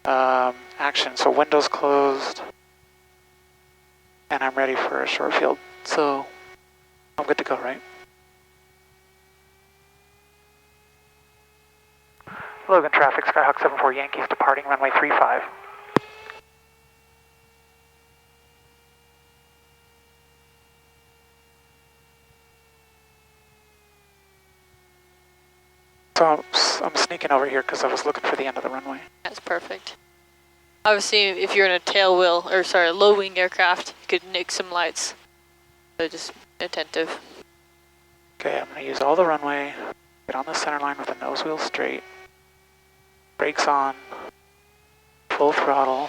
action. So windows closed, and I'm ready for a short field. So I'm good to go, right? Logan traffic, Skyhawk 74 Yankees departing runway 35. So I'm sneaking over here because I was looking for the end of the runway. That's perfect. Obviously, if you're in a tail wheel, or sorry, a low wing aircraft, you could nick some lights. So just attentive. Okay, I'm going to use all the runway, get on the center line with the nose wheel straight, brakes on, full throttle,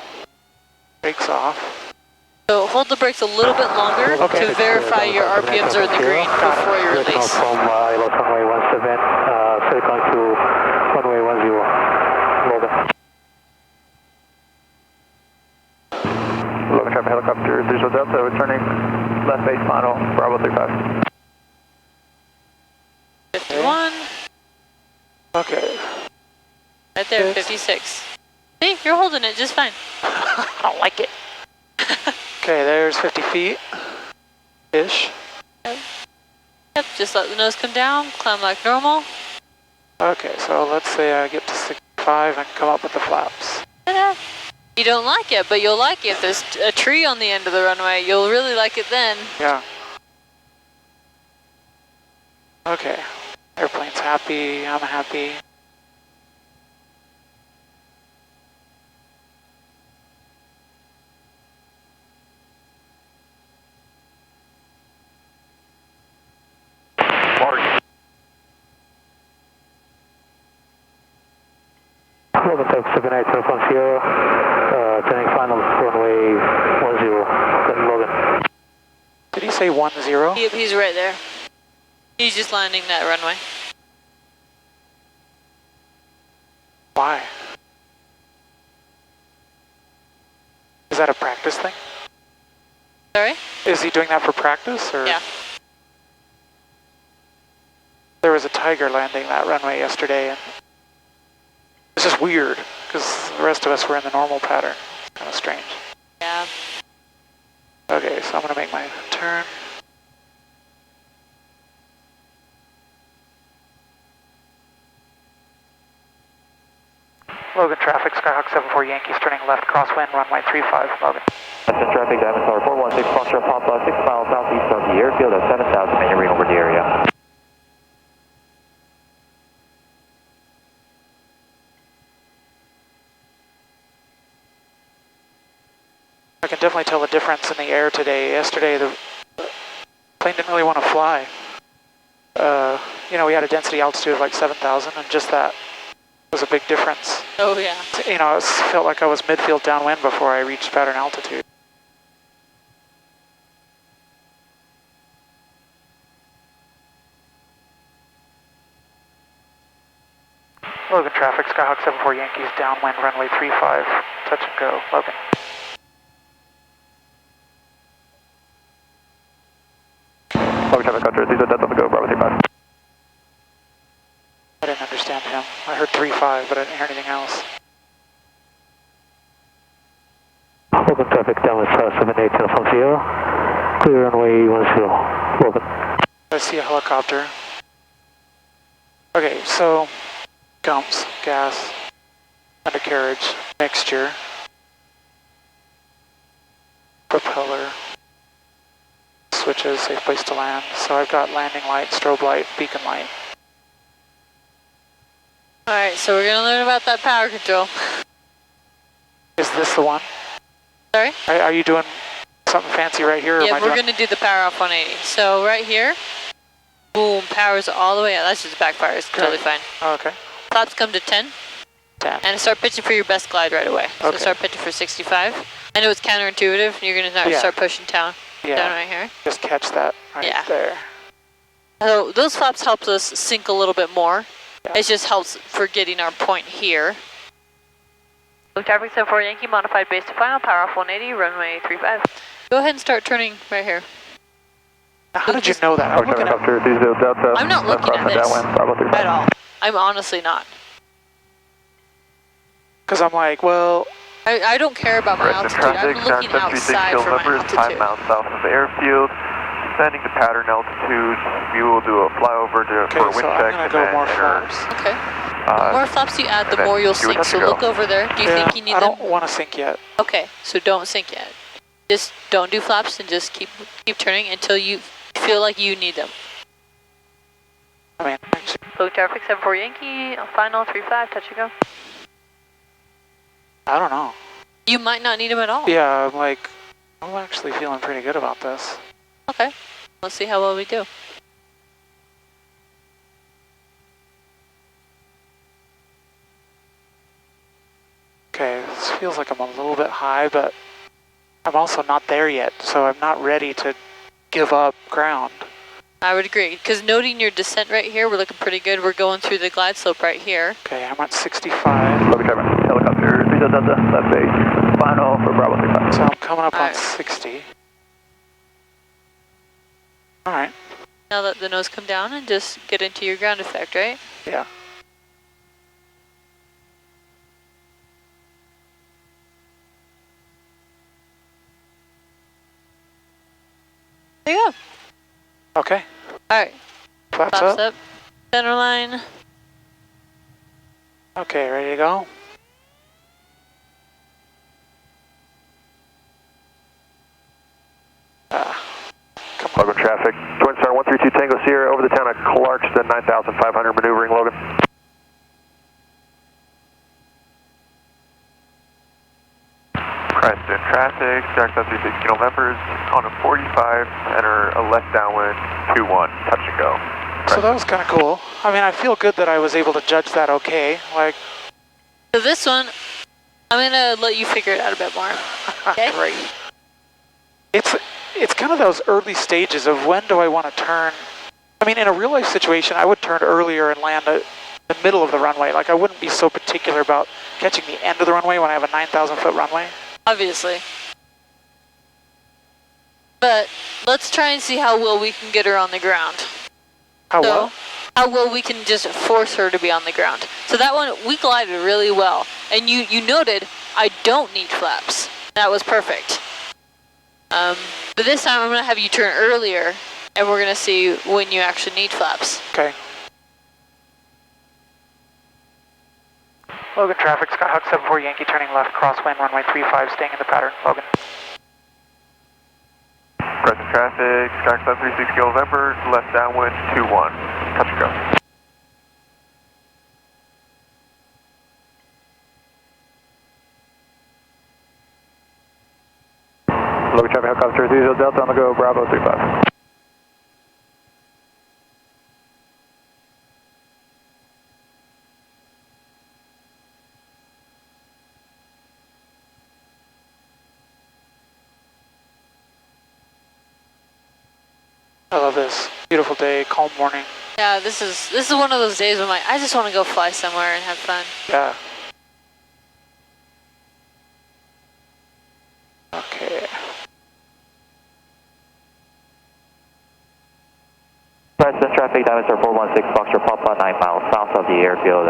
brakes off. So hold the brakes a little bit longer to verify your RPMs are in the green before you release. From runway 17, circling to runway 10, Logan. Logan traffic helicopter 30 Delta, returning left base final, Bravo 35. 51. Okay. Right there, 56. See, you're holding it just fine. I don't like it. Okay, there's 50 feet-ish. Yep, just let the nose come down, climb like normal. Okay, so let's say I get to 65 and come up with the flaps. Ta-da. You don't like it, but you'll like it if there's a tree on the end of the runway. You'll really like it then. Yeah. Okay. Airplane's happy, I'm happy. Logan Tech 78 from Sierra, turning final runway 10, Logan. Did he say 10? Yep, he's right there. He's just landing that runway. Why? Is that a practice thing? Sorry? Is he doing that for practice, or? Yeah. There was a Tiger landing that runway yesterday, and it's just weird, because the rest of us were in the normal pattern. It's kind of strange. Yeah. Okay, so I'm going to make my turn. Logan traffic, Skyhawk 74 Yankees turning left crosswind, runway 35, Logan. Western traffic, Diamond Tower 416, Foxtrot Papa, 6 miles southeast of the airfield at 7,000, and you're over the area. I can definitely tell the difference in the air today. Yesterday, the plane didn't really want to fly. You know, we had a density altitude of like 7,000, and just that was a big difference. Oh, yeah. You know, it felt like I was midfield downwind before I reached pattern altitude. Logan traffic, Skyhawk 74 Yankees downwind, runway 35, touch and go, Logan. Logan traffic, Hunter, these are Delta Go, Bravo 35. I didn't understand him. I heard 35, but I didn't hear anything else. Logan traffic, downwind 78 from Sierra, clear runway 10, Logan. I see a helicopter. Okay, so gumps, gas, undercarriage, mixture, propeller, switches, safe place to land. So I've got landing light, strobe light, beacon light. Alright, so we're going to learn about that power control. Is this the one? Sorry? Are you doing something fancy right here? Or Yeah, am I we're doing... going to do the power off 180. So right here, boom, power's all the way out. That's just backfire, it's totally fine. Oh, okay. Flaps come to 10. 10. And start pitching for your best glide right away. So Okay. start pitching for 65. I know it's counterintuitive. You're going to start pushing down right here. Just catch that right there. So those flaps helps us sink a little bit more. Yeah. It just helps for getting our point here. Traffic 74 Yankee, modified base to final, power off 180, runway 35. Go ahead and start turning right here. Now, how did you know that? I'm looking at... I'm not looking at this at all. I'm honestly not. Because I'm like, well, I don't care about my altitude. I'm looking outside for my altitude. 5 miles south of the airfield. Descending to pattern altitude. We will do a flyover for a wind so check. I'm going to go more flaps. Okay. The more flaps you add, the more you'll sink. So look over there. Do you think you need them? I don't want to sink yet. Okay, so don't sink yet. Just don't do flaps and just keep turning until you feel like you need them. I mean, actually, Low traffic 74 Yankee, final 35, touch and go. I don't know. You might not need them at all. Yeah, I'm actually feeling pretty good about this. Okay, let's see how well we do. Okay, this feels like I'm a little bit high, but I'm also not there yet, so I'm not ready to give up ground. I would agree, because noting your descent right here, we're looking pretty good. We're going through the glide slope right here. Okay, I'm at 65. Helicopter 30 Delta, left base, final for Bravo 35. So I'm coming up on Alright. 60. Alright, Now let the nose come down and just get into your ground effect, right? yeah. There you go. Okay, All right, flaps flaps up. up, center line. Okay, ready to go? Logan traffic. Twin Star 132 Tango Sierra over the town of Clarkston, 9,500 maneuvering, Logan. Preston traffic, Jack 36 November on a 45, enter a left downwind, 21, touch and go. So that was kind of cool. I mean, I feel good that I was able to judge that okay. Like, So this one, I'm gonna let you figure it out a bit more. Okay. great. It's kind of those early stages of when do I want to turn. I mean, in a real life situation, I would turn earlier and land at the middle of the runway. Like, I wouldn't be so particular about catching the end of the runway when I have a 9,000 foot runway. Obviously. But let's try and see how well we can get her on the ground. How So, well? how well we can just force her to be on the ground. So that one, we glided really well. And you noted, I don't need flaps. That was perfect. But this time I'm gonna have you turn earlier, and we're gonna see when you actually need flaps. Okay. Logan traffic, Skyhawk 74 Yankee turning left, crosswind, runway 35, staying in the pattern. Logan. Preston traffic, Jack 36 November, left downwind, 21, touch and go. Logan traffic, helicopter 30 Delta on the go, Bravo 35. I love this. Beautiful day, calm morning. Yeah, this is one of those days when I just want to go fly somewhere and have fun. Yeah. Okay. Preston traffic, diameter 416, Foxtrot Papa, 9 miles south of the airfield,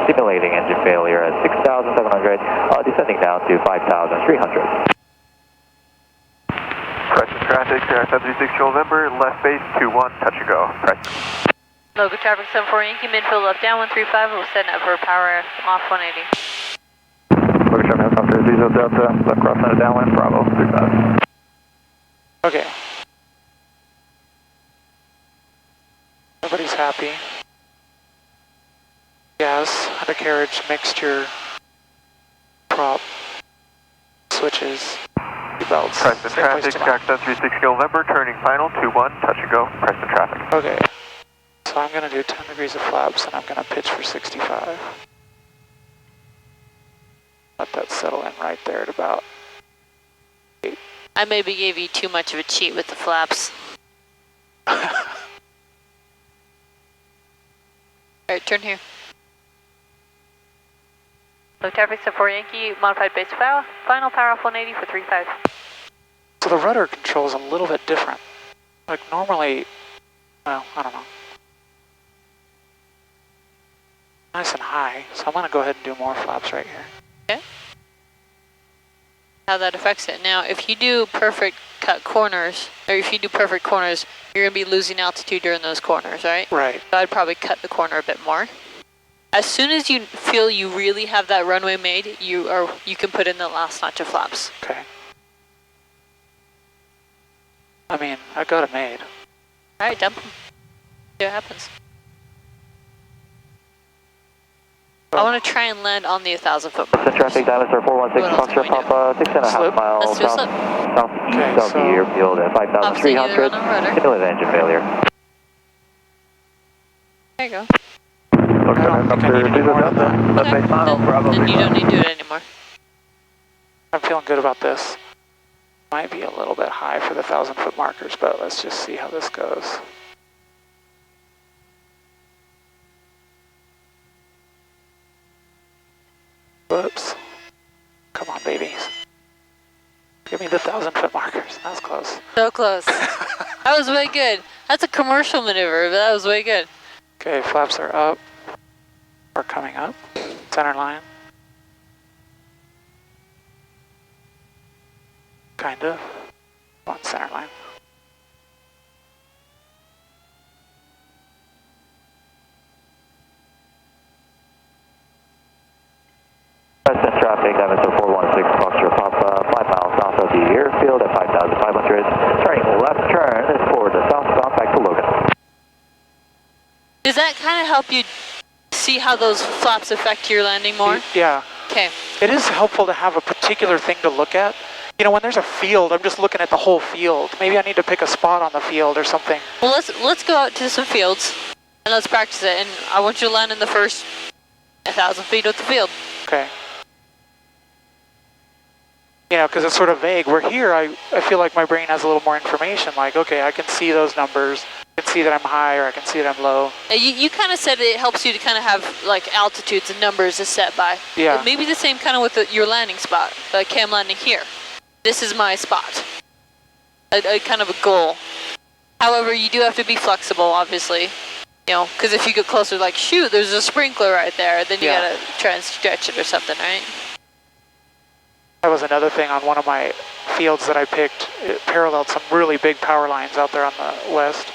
simulating engine failure at 6,700, descending down to 5,300. Preston traffic, Jack 76 November, left base, 21, touch and go. Preston. Local traffic 74 Yankee, midfield left down 135, we'll send up for power off 180. Logan traffic, helicopter 30 Delta, left cross center downwind, Bravo 35. Okay. Everybody's happy. Gas, undercarriage, mixture, prop, switches, belts. Preston Same place traffic, tomorrow. Jack 36 November, turning final, 21, touch and go. Preston traffic. Okay. So I'm going to do 10 degrees of flaps and I'm going to pitch for 65. Let that settle in right there at about 8. I maybe gave you too much of a cheat with the flaps. Alright, turn here. Low traffic 74 Yankee, modified base power, final power off 180 for 35. So the rudder control is a little bit different. Like normally, well, I don't know. nice and high, so I'm going to go ahead and do more flaps right here. Okay. How that affects it. Now, if you do perfect cut corners, or if you do perfect corners, you're going to be losing altitude during those corners, right? Right. So I'd probably cut the corner a bit more. As soon as you feel you really have that runway made, you can put in the last notch of flaps. Okay. I mean, I got it made. All right, dump them. See what happens. I want to try and land on the 1,000-foot mark. Present traffic, diameter 416, Foxtrot Papa, 6.5 Slip. miles Let's do a slip. southeast Okay, of the so- airfield at Obviously, either 5,300. on the rudder. Simulated engine failure. There you go. I don't think I need any more than that. Okay, then you don't need to do it anymore. I'm feeling good about this. Might be a little bit high for the 1,000-foot markers, but let's just see how this goes. Whoops. Come on, babies. Give me the 1,000-foot markers. That's close. So close. That was way good. That's a commercial maneuver, but that was way good. Okay, flaps are up. Or coming up. Center line. Kind of. On center line. Present traffic, diameter 416, Foxtrot Papa, 5 miles south of the airfield at 5,500. Turning left turn for the southbound back to Logan. Does that kind of help you see how those flaps affect your landing more? Yeah. Okay. It is helpful to have a particular thing to look at. You know, when there's a field, I'm just looking at the whole field. Maybe I need to pick a spot on the field or something. Well, let's go out to some fields and let's practice it. And I want you to land in the first 1,000 feet of the field. Okay. You know, because it's sort of vague. Where here, I feel like my brain has a little more information. Like, okay, I can see those numbers. I can see that I'm high or I can see that I'm low. You kind of said it helps you to kind of have like altitudes and numbers to set by. Yeah. Maybe the same kind of with your landing spot. Like, okay, I'm landing here. This is my spot. A kind of a goal. However, you do have to be flexible, obviously. You know, because if you get closer, like, shoot, there's a sprinkler right there, then you Yeah. gotta try and stretch it or something, right? That was another thing on one of my fields that I picked. It paralleled some really big power lines out there on the west.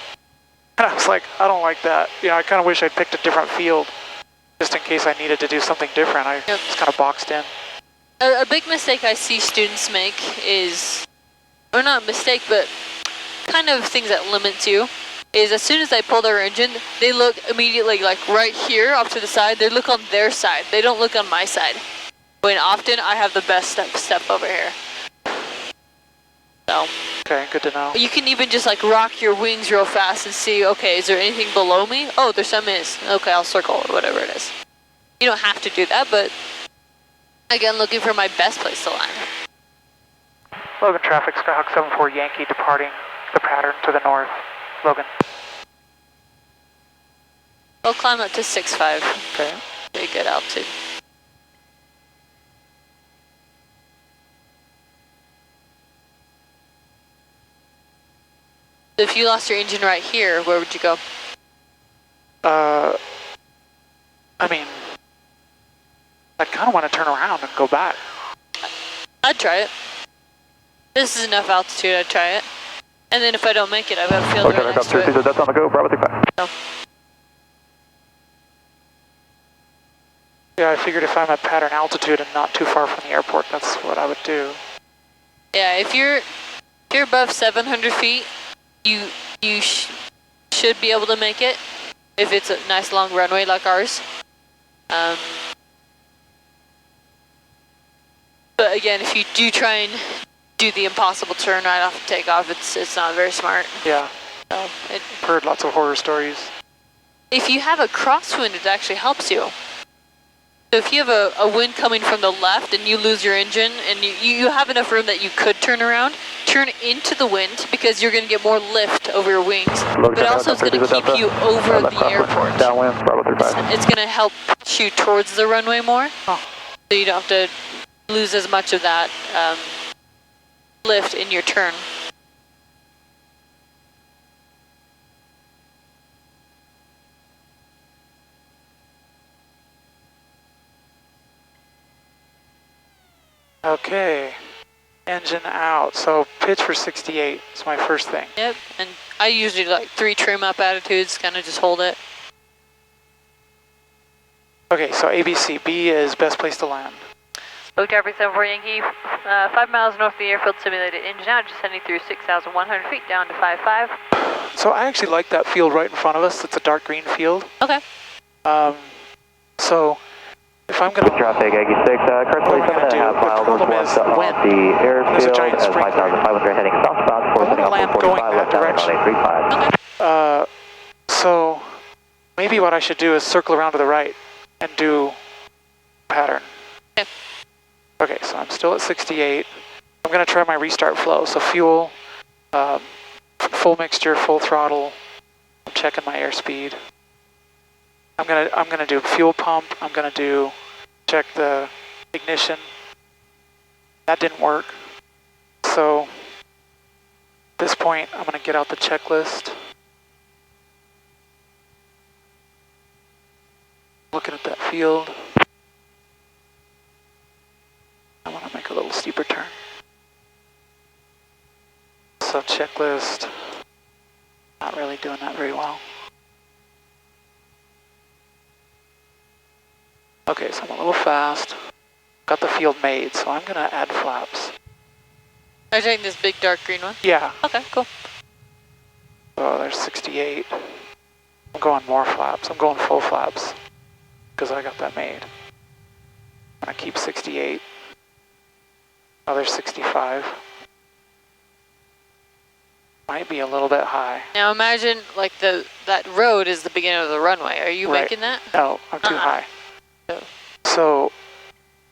And I was like, I don't like that. You know, I kind of wish I'd picked a different field just in case I needed to do something different. I was kind of boxed in. A big mistake I see students make is, or not a mistake, but kind of things that limits you, is as soon as they pull their engine, they look immediately like right here off to the side, they look on their side. They don't look on my side. When often I have the best step over here. So, Okay, good to know. you can even just like rock your wings real fast and see, okay, is there anything below me? Oh, there's some is. Okay, I'll circle or whatever it is. You don't have to do that, but again, looking for my best place to land. Logan traffic, Skyhawk 74 Yankee departing the pattern to the north. Logan. We'll climb up to 6.5. Okay. Pretty good altitude. If you lost your engine right here, where would you go? I mean, I kind of want to turn around and go back. I'd try it. This is enough altitude, I'd try it. And then if I don't make it, I've got a field right next to it. That's on the go, Bravo 35. So, Yeah, I figured if I'm at pattern altitude and not too far from the airport, that's what I would do. yeah, if you're above 700 feet, you should be able to make it if it's a nice long runway like ours. But again, if you do try and do the impossible turn right off the takeoff, it's not very smart. Yeah, So heard lots of horror stories. if you have a crosswind, it actually helps you. So if you have a wind coming from the left and you lose your engine and you have enough room that you could turn around, turn into the wind because you're going to get more lift over your wings, but also it's going to keep you over the airport. Downwind, Bravo 35. It's going to help push you towards the runway more, Oh. so you don't have to lose as much of that lift in your turn. Okay. Engine out. So pitch for 68 is my first thing. Yep, and I usually like 3 trim up attitudes, kind of just hold it. Okay, so ABC. B is best place to land. Spoke Traffic 74 Yankee, 5 miles north of the airfield, simulated engine out, descending through 6,100 feet down to 5.5. So I actually like that field right in front of us. It's a dark green field. Okay. So if I'm going to... Traffic, Aggie 6, currently 7.5 miles northwest of the airfield at 5,500 heading southbound for setting up for 45 left down runway 35. So maybe what I should do is circle around to the right and do pattern. Okay. Okay, so I'm still at 68. I'm going to try my restart flow. So fuel, full mixture, full throttle. I'm checking my airspeed. I'm gonna do fuel pump. I'm gonna do check the ignition. That didn't work. So at this point, I'm gonna get out the checklist. Looking at that field. I want to make a little steeper turn. So checklist. Not really doing that very well. Okay, so I'm a little fast. Got the field made, so I'm gonna add flaps. Are you taking this big dark green one? Yeah. Okay, cool. Oh, there's 68. I'm going more flaps. I'm going full flaps because I got that made. I'm gonna keep 68. Oh, there's 65. Might be a little bit high. Now imagine like that road is the beginning of the runway. Are you Right. making that? No, I'm too high. So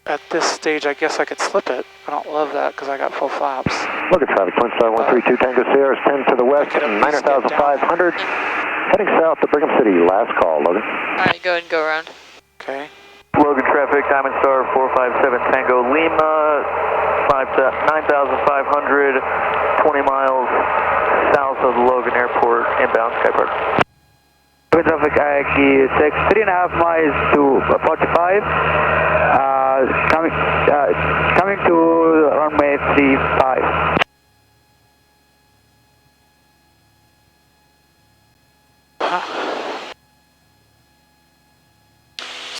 at this stage, I guess I could slip it. I don't love that because I got full flaps. Look at traffic, Twin Star 132 Tango Sierra 10 to the west, 9,500. Heading south to Brigham City, last call, Logan. Alright, go ahead and go around. Okay. Logan traffic, Diamond Star 457 Tango Lima, 9,500, 20 miles south of the Logan Airport, inbound Skypark. Logan traffic, Aggie 6, 3.5 miles to 45, coming to runway 35.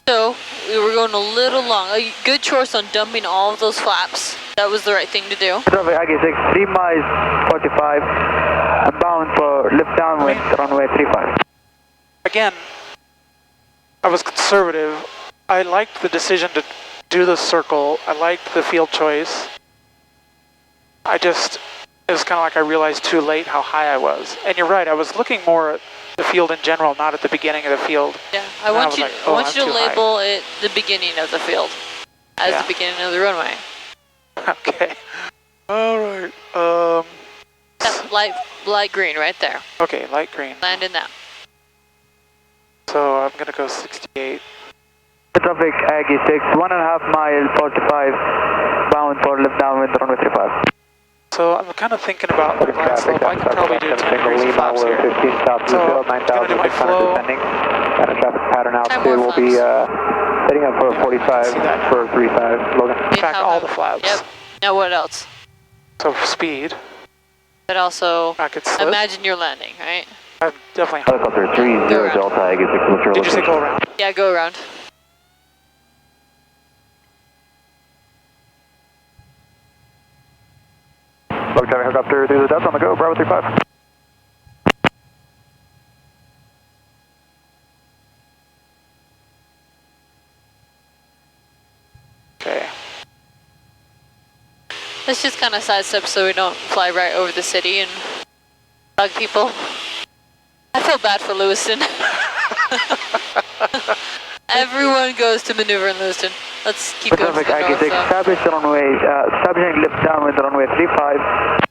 So we were going a little long. Good choice on dumping all of those flaps. That was the right thing to do. Traffic, Aggie 6, 3 miles 45, I'm bound for lift downwind runway 35. Again, I was conservative. I liked the decision to do the circle. I liked the field choice. It was kind of like I realized too late how high I was. And you're right, I was looking more at the field in general, not at the beginning of the field. Yeah, I want you to I'm too label it the beginning of the field as Yeah. the beginning of the runway. Okay. All right. That light green right there. Okay, light green. Land in that. So I'm gonna go 68. Traffic, Aggie 6, 1.5 miles 45, bound for lift downwind runway 35. So I'm kind of thinking about the glide slope. I could probably do 10 degrees of flaps here. 15 south So, Bluefield, I'm gonna do my 9,600 flow. descending. At a traffic pattern more altitude will be setting up for 45 see that now. for 35, Logan. In fact, all the flaps. Yep. Now what else? So speed, But also, I could slip. imagine you're landing, right? I'm definitely. Helicopter 30 Delta, Aggie 6, what's your Did you say location? go around? Yeah, go around. Logan traffic helicopter through the Delta on the go, Bravo 35. Okay. Let's just kind of sidestep so we don't fly right over the city and bug people. I feel bad for Lewiston. Everyone goes to maneuver in Lewiston. Let's keep going to Traffic, the Aggie north. 6, establish the runway, establishing lift downwind runway 35.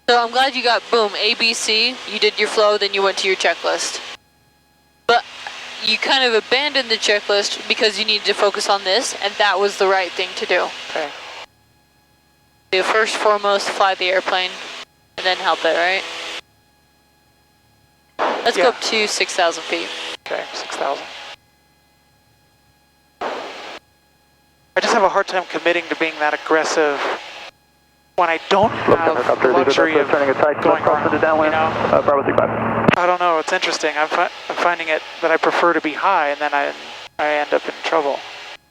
So I'm glad you got, boom, ABC, you did your flow, then you went to your checklist. But you kind of abandoned the checklist because you needed to focus on this, and that was the right thing to do. Okay. So first foremost, fly the airplane, and then help it, right? Let's Yeah. go up to 6,000 feet. Okay, 6,000. I just have a hard time committing to being that aggressive when I don't have the luxury of going around, you know? Bravo 35. I don't know, it's interesting. I'm finding it that I prefer to be high and then I end up in trouble.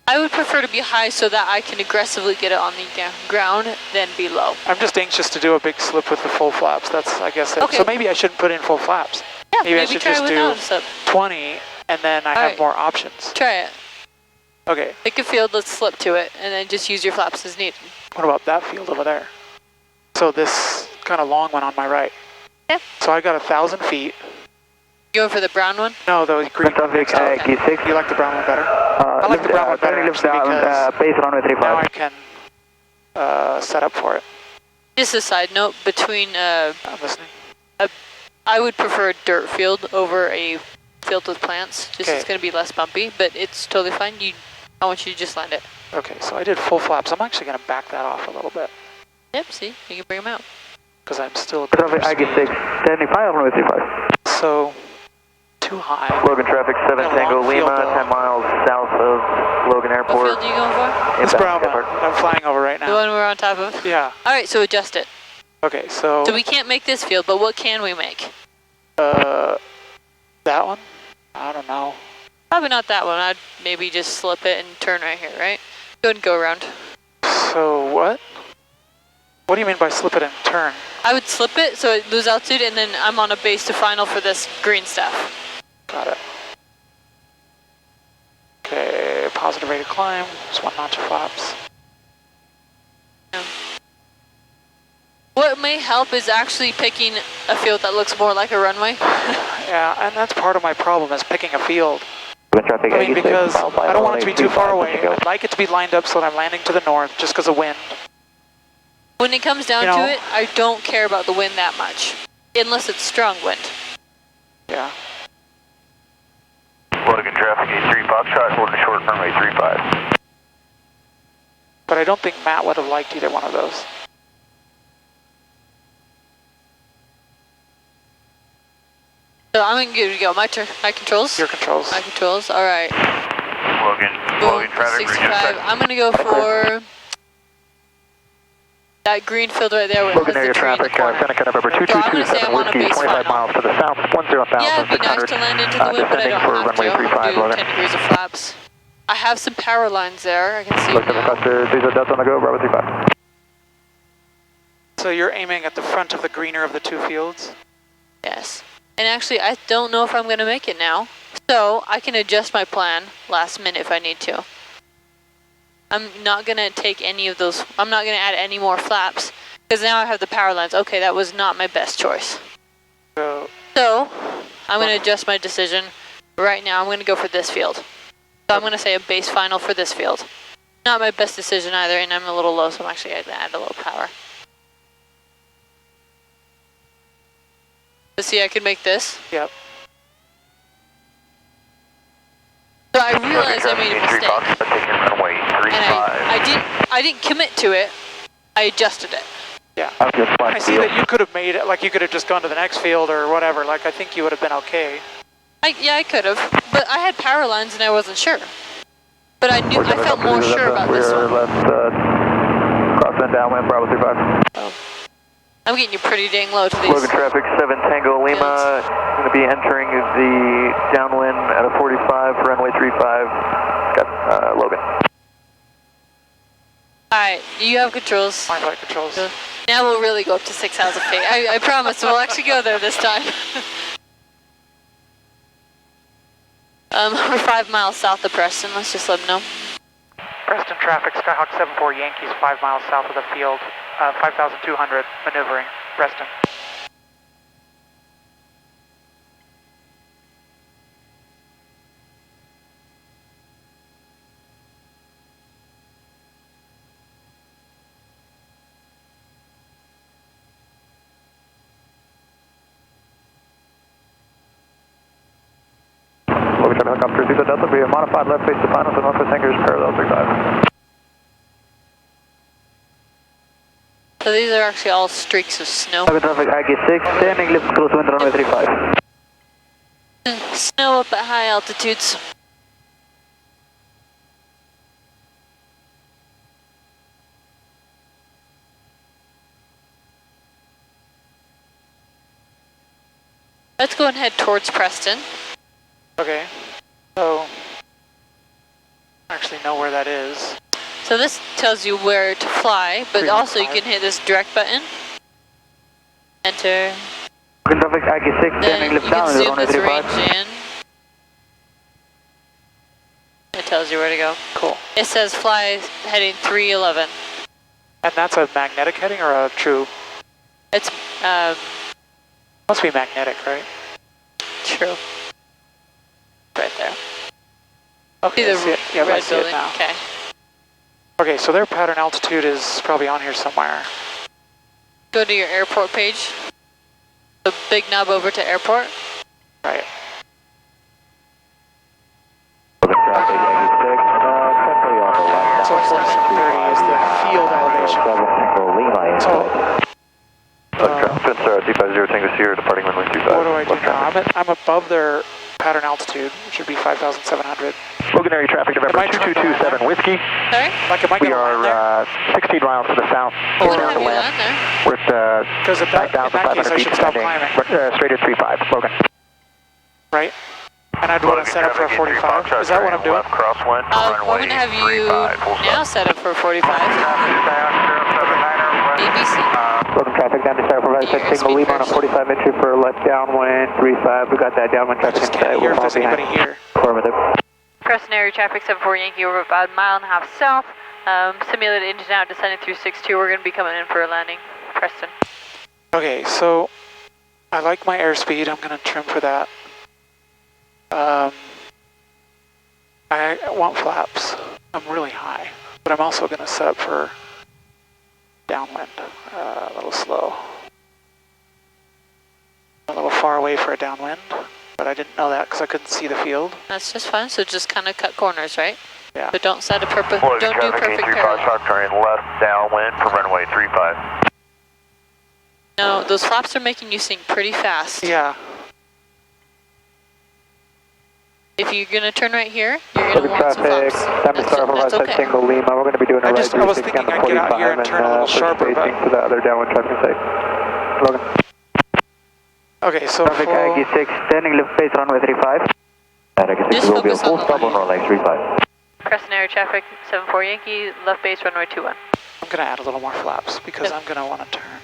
I would prefer to be high so that I can aggressively get it on the ground than be low. I'm just anxious to do a big slip with the full flaps. That's, I guess, it. Okay. So maybe I shouldn't put in full flaps. Yeah, Maybe I should try just it do without a slip. 20 and then I have Alright. more options. Try it. Okay, Pick a field, let's slip to it, and then just use your flaps as needed. what about that field over there? So this kind of long one on my right. Yeah. So I got 1,000 feet. Going for the brown one? No, the green one next to it. Aggie 6. You like the brown one better? I like the brown one better lift actually down, because base runway now I 35. can set up for it. Just a side note, between, I'm listening. I would prefer a dirt field over a field with plants. Just Okay. it's going to be less bumpy, but it's totally fine. I want you to just land it. Okay, so I did full flaps. I'm actually going to back that off a little bit Yep, see? You can bring them out. because I'm still a bit Traffic Aggie 6, standing 5 runway 35. So, too high. Logan traffic 7 Got a Tango long field, Lima, though. 10 miles south of Logan What Airport. field are you going for? This brown Inbound one I'm flying over right The now. one we're on top of? Yeah, Alright, so adjust it. okay, so, So we can't make this field, but what can we make? that one? I don't know. Probably not that one. I'd maybe just slip it and turn right here, right? Go ahead and go around. So what? What do you mean by slip it and turn? I would slip it so it lose altitude, and then I'm on a base to final for this green stuff. Got it. Okay, positive rate of climb, just 1 notch of flaps. What may help is actually picking a field that looks more like a runway. Yeah, and that's part of my problem is picking a field. Logan traffic I mean, Aggie 6, because mile 5 I don't want it to runway be too far 35, away. let's go. I'd like it to be lined up so that I'm landing to the north just because of wind. When it comes down You know- to it, I don't care about the wind that much. Unless it's strong wind. Yeah. Logan traffic 83 Foxtrot, holding short runway 35. But I don't think Matt would have liked either one of those. So I'm gonna give it a go. My turn. My controls. Your controls. My controls. All right. Logan Boom, traffic, 65. I'm gonna go for that green field right there where it has Logan the area tree in the traffic, corner. Seneca November So I'm gonna say 2227 I'm on a Whiskey, base 25 final. miles to the south, 10,600. Yeah, it'd be nice to land into the wind, but I descending don't for have runway to. 35, I'll do Logan. 10 degrees of flaps. I have some power lines there. I can see Look them at the now. cluster, these are Delta on the go, Bravo 35. So you're aiming at the front of the greener of the two fields? Yes. And actually, I don't know if I'm going to make it now. So I can adjust my plan last minute if I need to. I'm not going to take any of those. I'm not going to add any more flaps because now I have the power lines. Okay, that was not my best choice. So, So I'm going to adjust my decision. Right now, I'm going to go for this field. So I'm going to say a base final for this field. Not my best decision either, and I'm a little low, so I'm actually going to add a little power. Let's see, I could make this. yep. So I realized I made a mistake, taking runway and I didn't commit to it. I adjusted it. Yeah. Okay, I see that you could have made it, like you could have just gone to the next field or whatever. Like I think you would have been okay. Yeah, I could have, but I had power lines and I wasn't sure. But I felt more sure about this one. Left, crossing downwind, Bravo 35. I'm getting you pretty dang low to these. Logan traffic 7 Tango Lima, going to be entering the downwind at a 45, runway 35. Got Logan. Alright, you have controls. My flight controls. Now we'll really go up to 6,000 feet. I promise we'll actually go there this time. We're 5 miles south of Preston. Let's just let them know. Preston traffic, Skyhawk 74 Yankees, 5 miles south of the field, 5,200, maneuvering, Preston. Logan traffic helicopter, these are Delta, we have modified left base to final, so northwest anchor is parallel 35. So these are actually all streaks of snow. Logan traffic, Aggie 6, standing, lift close wind runway 35. Snow up at high altitudes. Let's go and head towards Preston. Okay, so I actually know where that is. So this tells you where to fly, but also you 315. can hit this direct button. Enter. Traffic Aggie 6, Then standing you left down, can zoom runway this 35. range in. It tells you where to go. Cool. It says fly heading 311. And that's a magnetic heading or a true? It's Must be magnetic, right? true. Right there. Okay, See I the see it. Yep, I red see it building? now. Okay. Okay, so their pattern altitude is probably on here somewhere. Go to your airport page. The big knob over to airport. Right. Logan traffic, Aggie 6, simply on the left. So 4730 is the field elevation. 7 Tango Lima So, Twin Star 250 Tango Sierra departing runway 25. what do I do now? I'm above their pattern altitude, which would be 5,700. Logan area traffic, November Am I trying to 2227 Whiskey. Sorry? Like, am I We going to land there? are 16 miles to the south. We Or- don't down have to you land. land there. We're at Because in that case, 9,500 I feet should stop descending, climbing, straight at 35, Logan. right? And I'd want to set up for a 45. Is that what I'm doing? Crosswind We're going to have you now set up for 45. ABC. Logan traffic down to Star Provide Your 6, Tango airspeed Lima on a first. 45 entry for left downwind 35. We got that downwind I traffic just inside. can't hear We'll if fall there's anybody behind. here. Affirmative. Preston area traffic 74 Yankee over about a mile and a half south. Simulated engine out descending through 62. We're going to be coming in for a landing. Preston. Okay, so I like my airspeed. I'm going to trim for that. I want flaps. I'm really high, but I'm also going to set up for downwind. A little slow. A little far away for a downwind, but I didn't know that because I couldn't see the field. That's just fine. So just kind of cut corners, right? Yeah. But don't set a perfect. Logan Don't do traffic perfect 835 parallel. short turning left downwind from runway 35. No, those flaps are making you sink pretty fast. Yeah. If you're going to turn right here, you're going to Logan want some traffic flaps. down to Star Provide That's 6, okay. Tango Lima. We're going to be doing a I right was 360 thinking on the I'd get out 45 here and turn a little push sharper, spacing but- to the other downwind traffic site. Logan. Okay, so Traffic full- Aggie 6, standing left base runway 35. And Aggie 6 Just will be a focus on full the stop on line. runway 35. Preston area traffic 74 Yankee, left base runway 21. I'm going to add a little more flaps because Yep. I'm going to want to turn.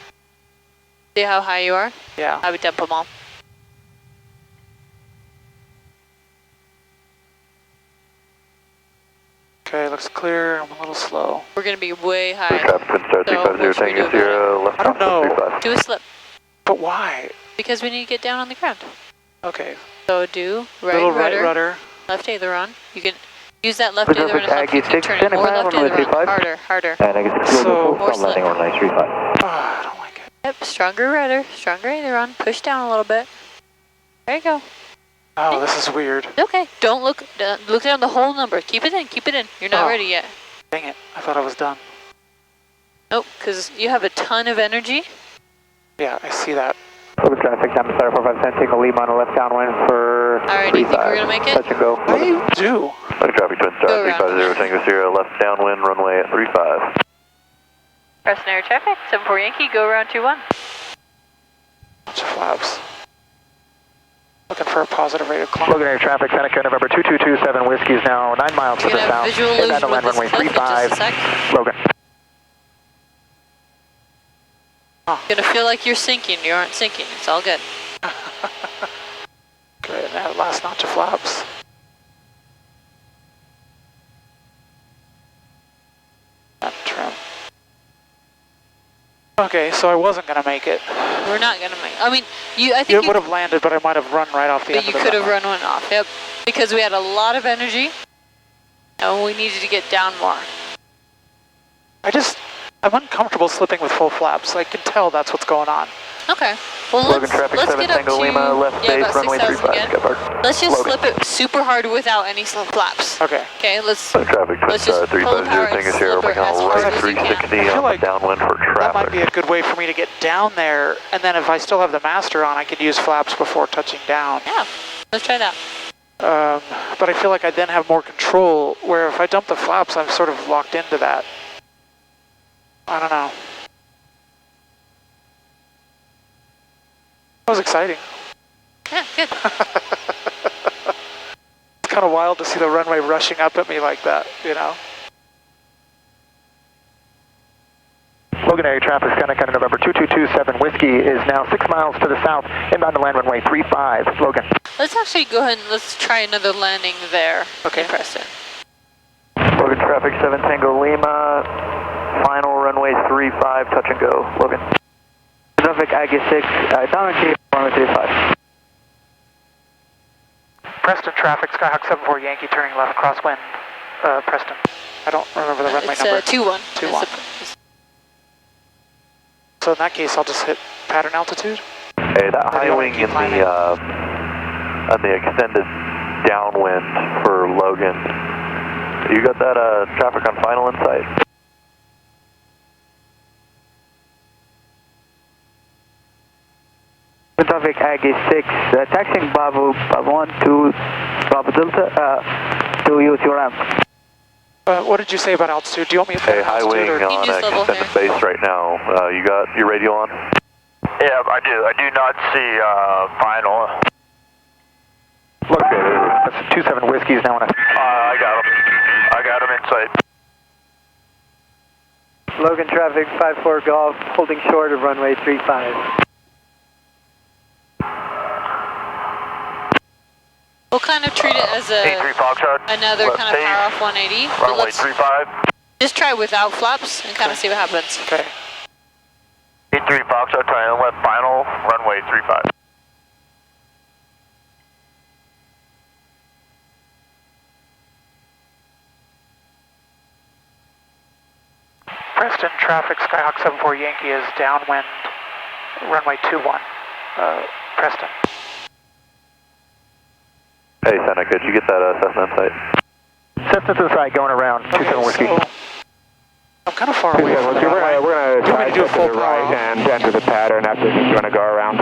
See how high you are? Yeah. I would dump them all. Okay, looks clear. I'm a little slow. We're going to be way high. Traffic Twin Star So, what 250 should we Tango do Sierra left I don't downwind know. 35. Do a slip But why? because we need to get down on the ground. Okay. So do right Little right rudder, rudder. left aileron. You can use that left Traffic aileron to help you Aggie 6, turn it more standing left by, runway aileron. 35. Harder, harder. And Aggie 6 will So- be a More full stop landing slip. on runway 35. Oh, I don't like it. Yep, stronger rudder, stronger aileron. Push down a little bit. There you go. Oh, this is weird. Okay, don't look down the whole number. Keep it in, keep it in. You're not Oh. ready yet. Dang it. I thought I was done. Nope, because you have a ton of energy. Yeah, I see that. Logan traffic down to Star Provide 10, Tango Lima on a left downwind for Alright, do you think we're gonna make it? Touch and go. I do. Logan traffic Twin Star Go around. 350 Tango Sierra left downwind runway at 35. Preston air traffic, 74 Yankee, go around 21. Bunch of flaps. Looking for a positive rate of climb. Logan area traffic, Seneca, November 2227 Whiskey is now 9 miles to You're the gonna have south. visual Head down to illusion land with runway this cliff in just 35. a sec. Logan. You're gonna feel like you're sinking. You aren't sinking. It's all good. Great, and that last notch of flaps. And trim. Okay, so I wasn't going to make it. We're not gonna make. I mean, I think It you would have landed, but I might have run right off the but end you of the could have runway. run one off. Yep, because we had a lot of energy, and we needed to get down more. I'm uncomfortable slipping with full flaps. I can tell that's what's going on. Okay. Well, Logan traffic let's 7 get up Tango to Lima, left base, about runway 6,000 35. again. Skipper. Let's just Logan. slip it super hard without any flaps. Okay. Okay, let's. Logan traffic Twin Let's just Star pull the power 350 and Tango Sierra slip it opening as on hard right as you can. 360 I feel on like downwind for That might be traffic. a good way for me to get down there, and then if I still have the master on, I could use flaps before touching down. Yeah. Let's try that. But I feel like I then have more control, where if I dump the flaps, I'm sort of locked into that. I don't know. That was exciting. Yeah, good. It's kind of wild to see the runway rushing up at me like that, you know? Logan area traffic, Seneca November 2227 Whiskey is now 6 miles to the south, inbound to land runway 35, Logan. Let's actually go ahead and let's try another landing there. Okay. In Preston. Logan traffic 7 Tango Lima, final runway 35, touch and go, Logan. Traffic Aggie 6, down and keep runway 35. Preston traffic, Skyhawk 74 Yankee turning left crosswind, Preston. I don't remember the runway It's number. 2-1. 2-1. So in that case, I'll just hit pattern altitude. Hey, that high wing in the extended downwind for Logan. You got that traffic on final in sight? Traffic Aggie 6, taxiing Bravo 1 Bravo Delta to use your ramp. What did you say about altitude? Do you want me to Hey, high wing or? on extended base right now. You got your radio on? Yeah, I do. I do not see final. Look, that's 27 Whiskey is now on a... I got him. I got him in sight. Logan traffic 54 Golf, holding short of runway 35. We'll kind of treat it as a 83 Foxtrot. another left kind of eight, power off 180. But Runway let's 35. just try without flaps and kind of see what happens. Okay. 83 Foxtrot, trying left final, runway 35. Preston traffic, Skyhawk 74 Yankee is downwind, runway 21, Preston. Hey, Seneca, did you get that Cessna in sight? Cessna to the side, going around, 27 Whiskey. So I'm kind of far away from the runway. We're Do you want me to do a full power off? and enter the pattern after you want to go around.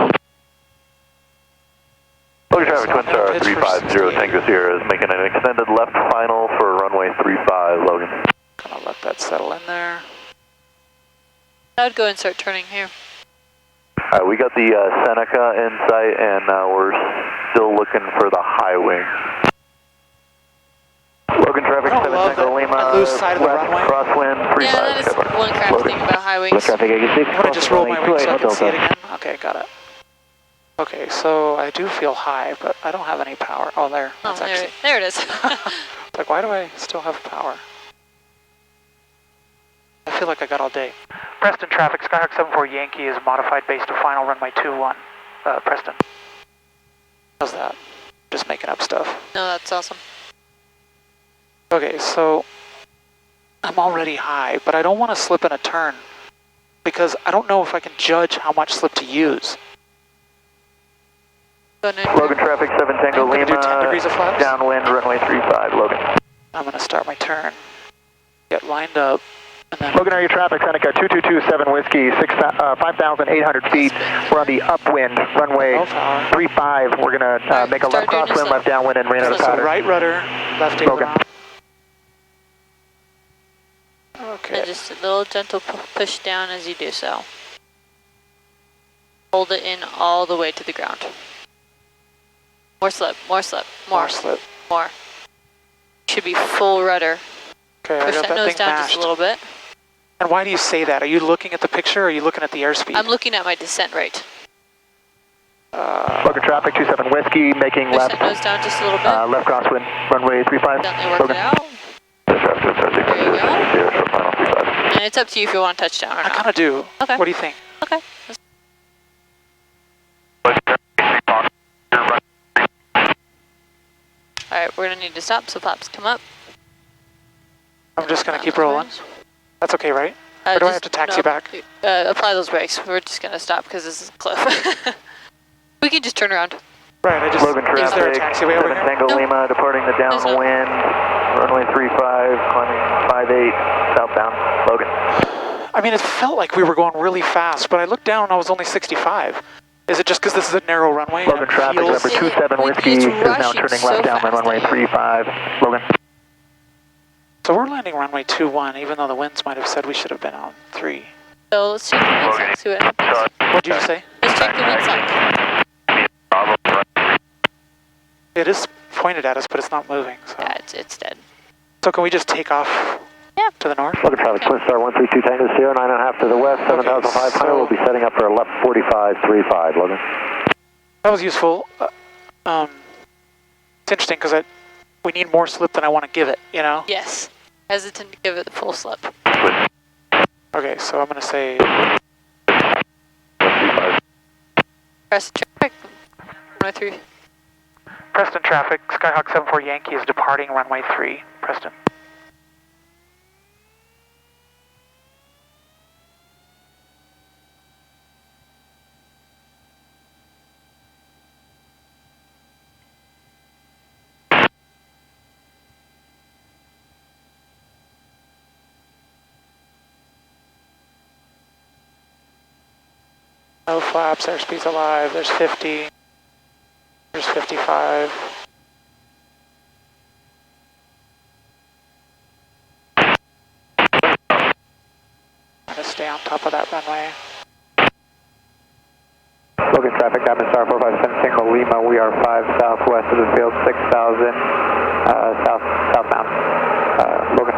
Logan traffic, Twin Star Pitch for 350 Tango Sierra is making an extended left final for runway 35, Logan. Kind of let that settle in there. I'd go and start turning here. Alright, we got the Seneca in sight, and we're still looking for the high wing. Logan traffic I don't 7 love Tango that Lima, loose side of the left runway. crosswind 35. Yeah, that is one crap thing about high wings. Traffic Aggie 6, I'm going to just roll my wings so I can see it Delta. again. Okay, got it. Okay, so I do feel high, but I don't have any power. Oh, there. Oh, That's actually, there it is. like, why do I still have power? I feel like I got all day. Preston traffic, Skyhawk 74 Yankee is modified base to final runway 21, Preston. How's that? Just making up stuff. No, that's awesome. Okay, so I'm already high, but I don't want to slip in a turn because I don't know if I can judge how much slip to use. Logan traffic 7 Tango I'm gonna Lima, do 10 degrees of flaps. downwind runway 35, Logan. I'm going to start my turn, get lined up, and then... Logan area traffic, Seneca 2227 Whiskey, 5,800 feet. We're on the upwind, runway 35. We're going to make a left crosswind, left downwind, and rain out of So pattern. right rudder, left Logan. aileron. Okay. And just a little gentle push down as you do so. Hold it in all the way to the ground. More slip, more slip, More slip. more. Should be full rudder. Okay, I Push got that that nose thing down mashed. just a little bit. And why do you say that? Are you looking at the picture or are you looking at the airspeed? I'm looking at my descent rate. Logan traffic 27 Whiskey, making Push left, that nose down just a little bit. left crosswind, runway 35. Gently work Logan. it out. There you go. And it's up to you if you want to touch down or I not. kind of do. Okay. What do you think? Okay. Alright, we're going to need to stop, so flaps come up. I'm just going to keep rolling. That's okay, right? Uh, Or do I have to taxi back? Apply those brakes. We're just going to stop because this is a cliff. We can just turn around. Right, I just... Logan Is there a traffic taxiway over 7 here? Tango No. Lima, departing the There's no- downwind, runway 35, climbing 58, southbound, Logan. I mean, it felt like we were going really fast, but I looked down and I was only 65. Is it just because this is a narrow runway? and Logan it traffic, feels- number 27 Whiskey It's is now rushing turning so left downwind fast. runway 35. Logan. So we're landing runway 21, even though the winds might have said we should have been on 3. So let's check the wind Logan, side, see what happens. sorry. What did you say? Let's check the wind side. Bravo, It is pointed at us, but it's not moving. So, Yeah, it's dead. so can we just take off Yeah. to the north? Logan traffic, Twin Star 132 Tango Sierra, 9.5 to the west, 7,500. so- We'll be setting up for a left 4535, Logan. That was useful. It's interesting because we need more slip than I want to give it, you know? Yes. Hesitant to give it the full slip. Okay, so I'm going to say Press traffic. Runway 3. Preston traffic, Skyhawk 74 Yankee is departing runway 3, Preston. No flaps, airspeed's alive, there's 50, there's 55. I'm gonna stay on top of that runway. Logan traffic, Diamond Star 457 Tango Lima. We are 5 southwest of the field, 6,000 southbound. Logan.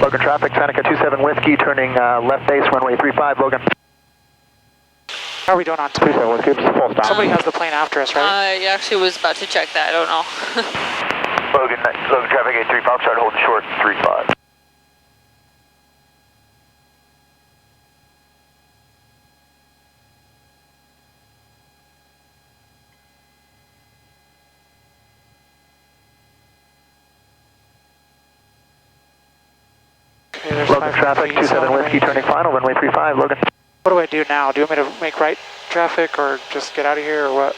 Logan traffic, Seneca 27 Whiskey, turning left base, runway 35, Logan. How are we doing on time? 27 Whiskey, full stop. Somebody has the plane after us, right? I actually was about to check that. I don't know. Logan traffic 83 Foxtrot holding short 35. Okay, there's Logan 5 traffic, degrees 27 on Whiskey, range. turning final, runway 35, Logan. What do I do now? Do you want me to make right traffic or just get out of here or what?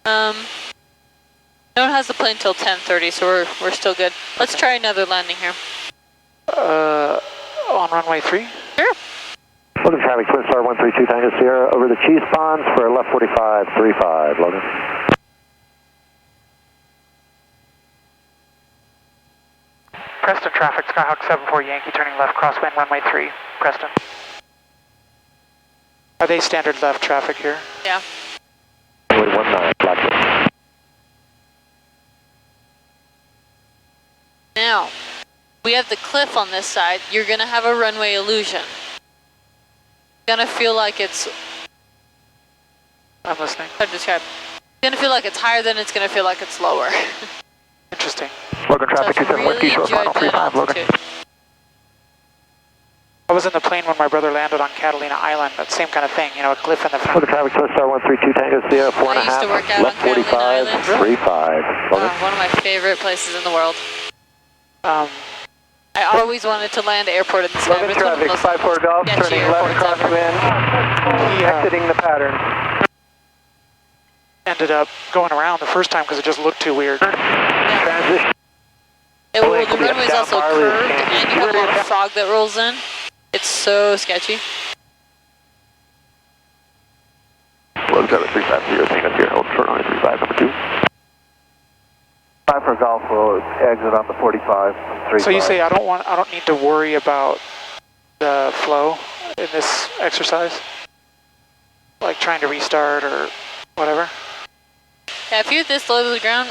No one has the plane till 10:30, so we're still good. Let's try another landing here. On runway 3? Sure. Logan traffic, Twin Star 132 Tango Sierra, over the cheese ponds for a left 4535, Logan. Preston traffic, Skyhawk 74 Yankee turning left crosswind runway 3, Preston. Are they standard left traffic here? Yeah. 19, Blackfoot. Now, we have the cliff on this side. You're gonna have a runway illusion. Gonna feel like it's, I'm listening. how to describe? Gonna feel like it's higher than it's gonna feel like it's lower. Interesting. Logan So traffic, 27 really Whiskey, short judge final, that 35, Logan. altitude. I was in the plane when my brother landed on Catalina Island, that same kind of thing, you know, a cliff in the front. Logan traffic, Twin Star 132 Tango Sierra, 4.5, I used to work out left on Catalina 45, Island. 35, Logan. One of my favorite places in the world. Um, I always wanted to land airport in the sky. but Logan it's one of the traffic, most 54 Golf, sketchy turning left airports ever. crosswind, exiting the pattern. ended up going around the first time because it just looked too weird. Transition. Well, the runway's also curved, and you have a lot of fog that rolls in. It's so sketchy. Logan traffic, 350 Tango Sierra, hold short runway 35, number 2. 5 for Golf will exit on the 45. 35. So you say I don't need to worry about the flow in this exercise? Like trying to restart or whatever? Yeah, if you're this low to the ground,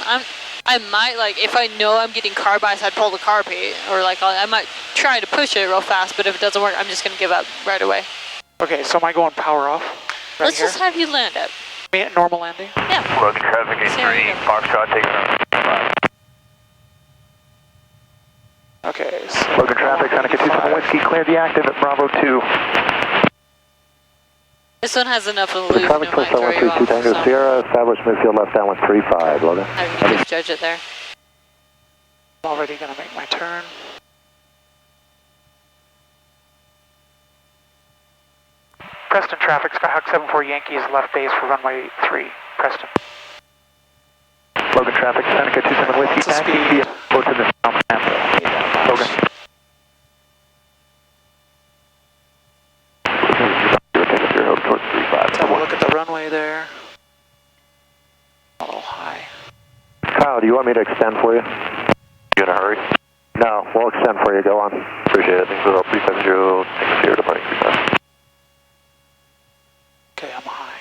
I might, like, if I know I'm getting carbines, I'd pull the carby, or like I might try to push it real fast, but if it doesn't work, I'm just gonna give up right away. Okay, so am I going power off? Right Let's here? just have you land it. Normal landing? Yeah. Logan traffic See how you 83 go. Foxtrot taking on 5. Okay, so Logan traffic, Seneca 27 Whiskey, clear the active at Bravo 2. This one has enough illusion, Traffic, it Twin might Star throw you 132 off. Tango So Sierra, established midfield left downwind 35, Logan. have you just judge it there. I'm already going to make my turn. Preston traffic, Skyhawk 74 Yankee is left base for runway 3, Preston. Logan traffic, Seneca 27 Whiskey, What's the taxi speed? via go to the south ramp. Logan. Kyle, do you want me to extend for you? You in a hurry? No, we'll extend for you. Go on. Appreciate it. Things are 370, Tango Sierra departing 35. Okay, I'm high.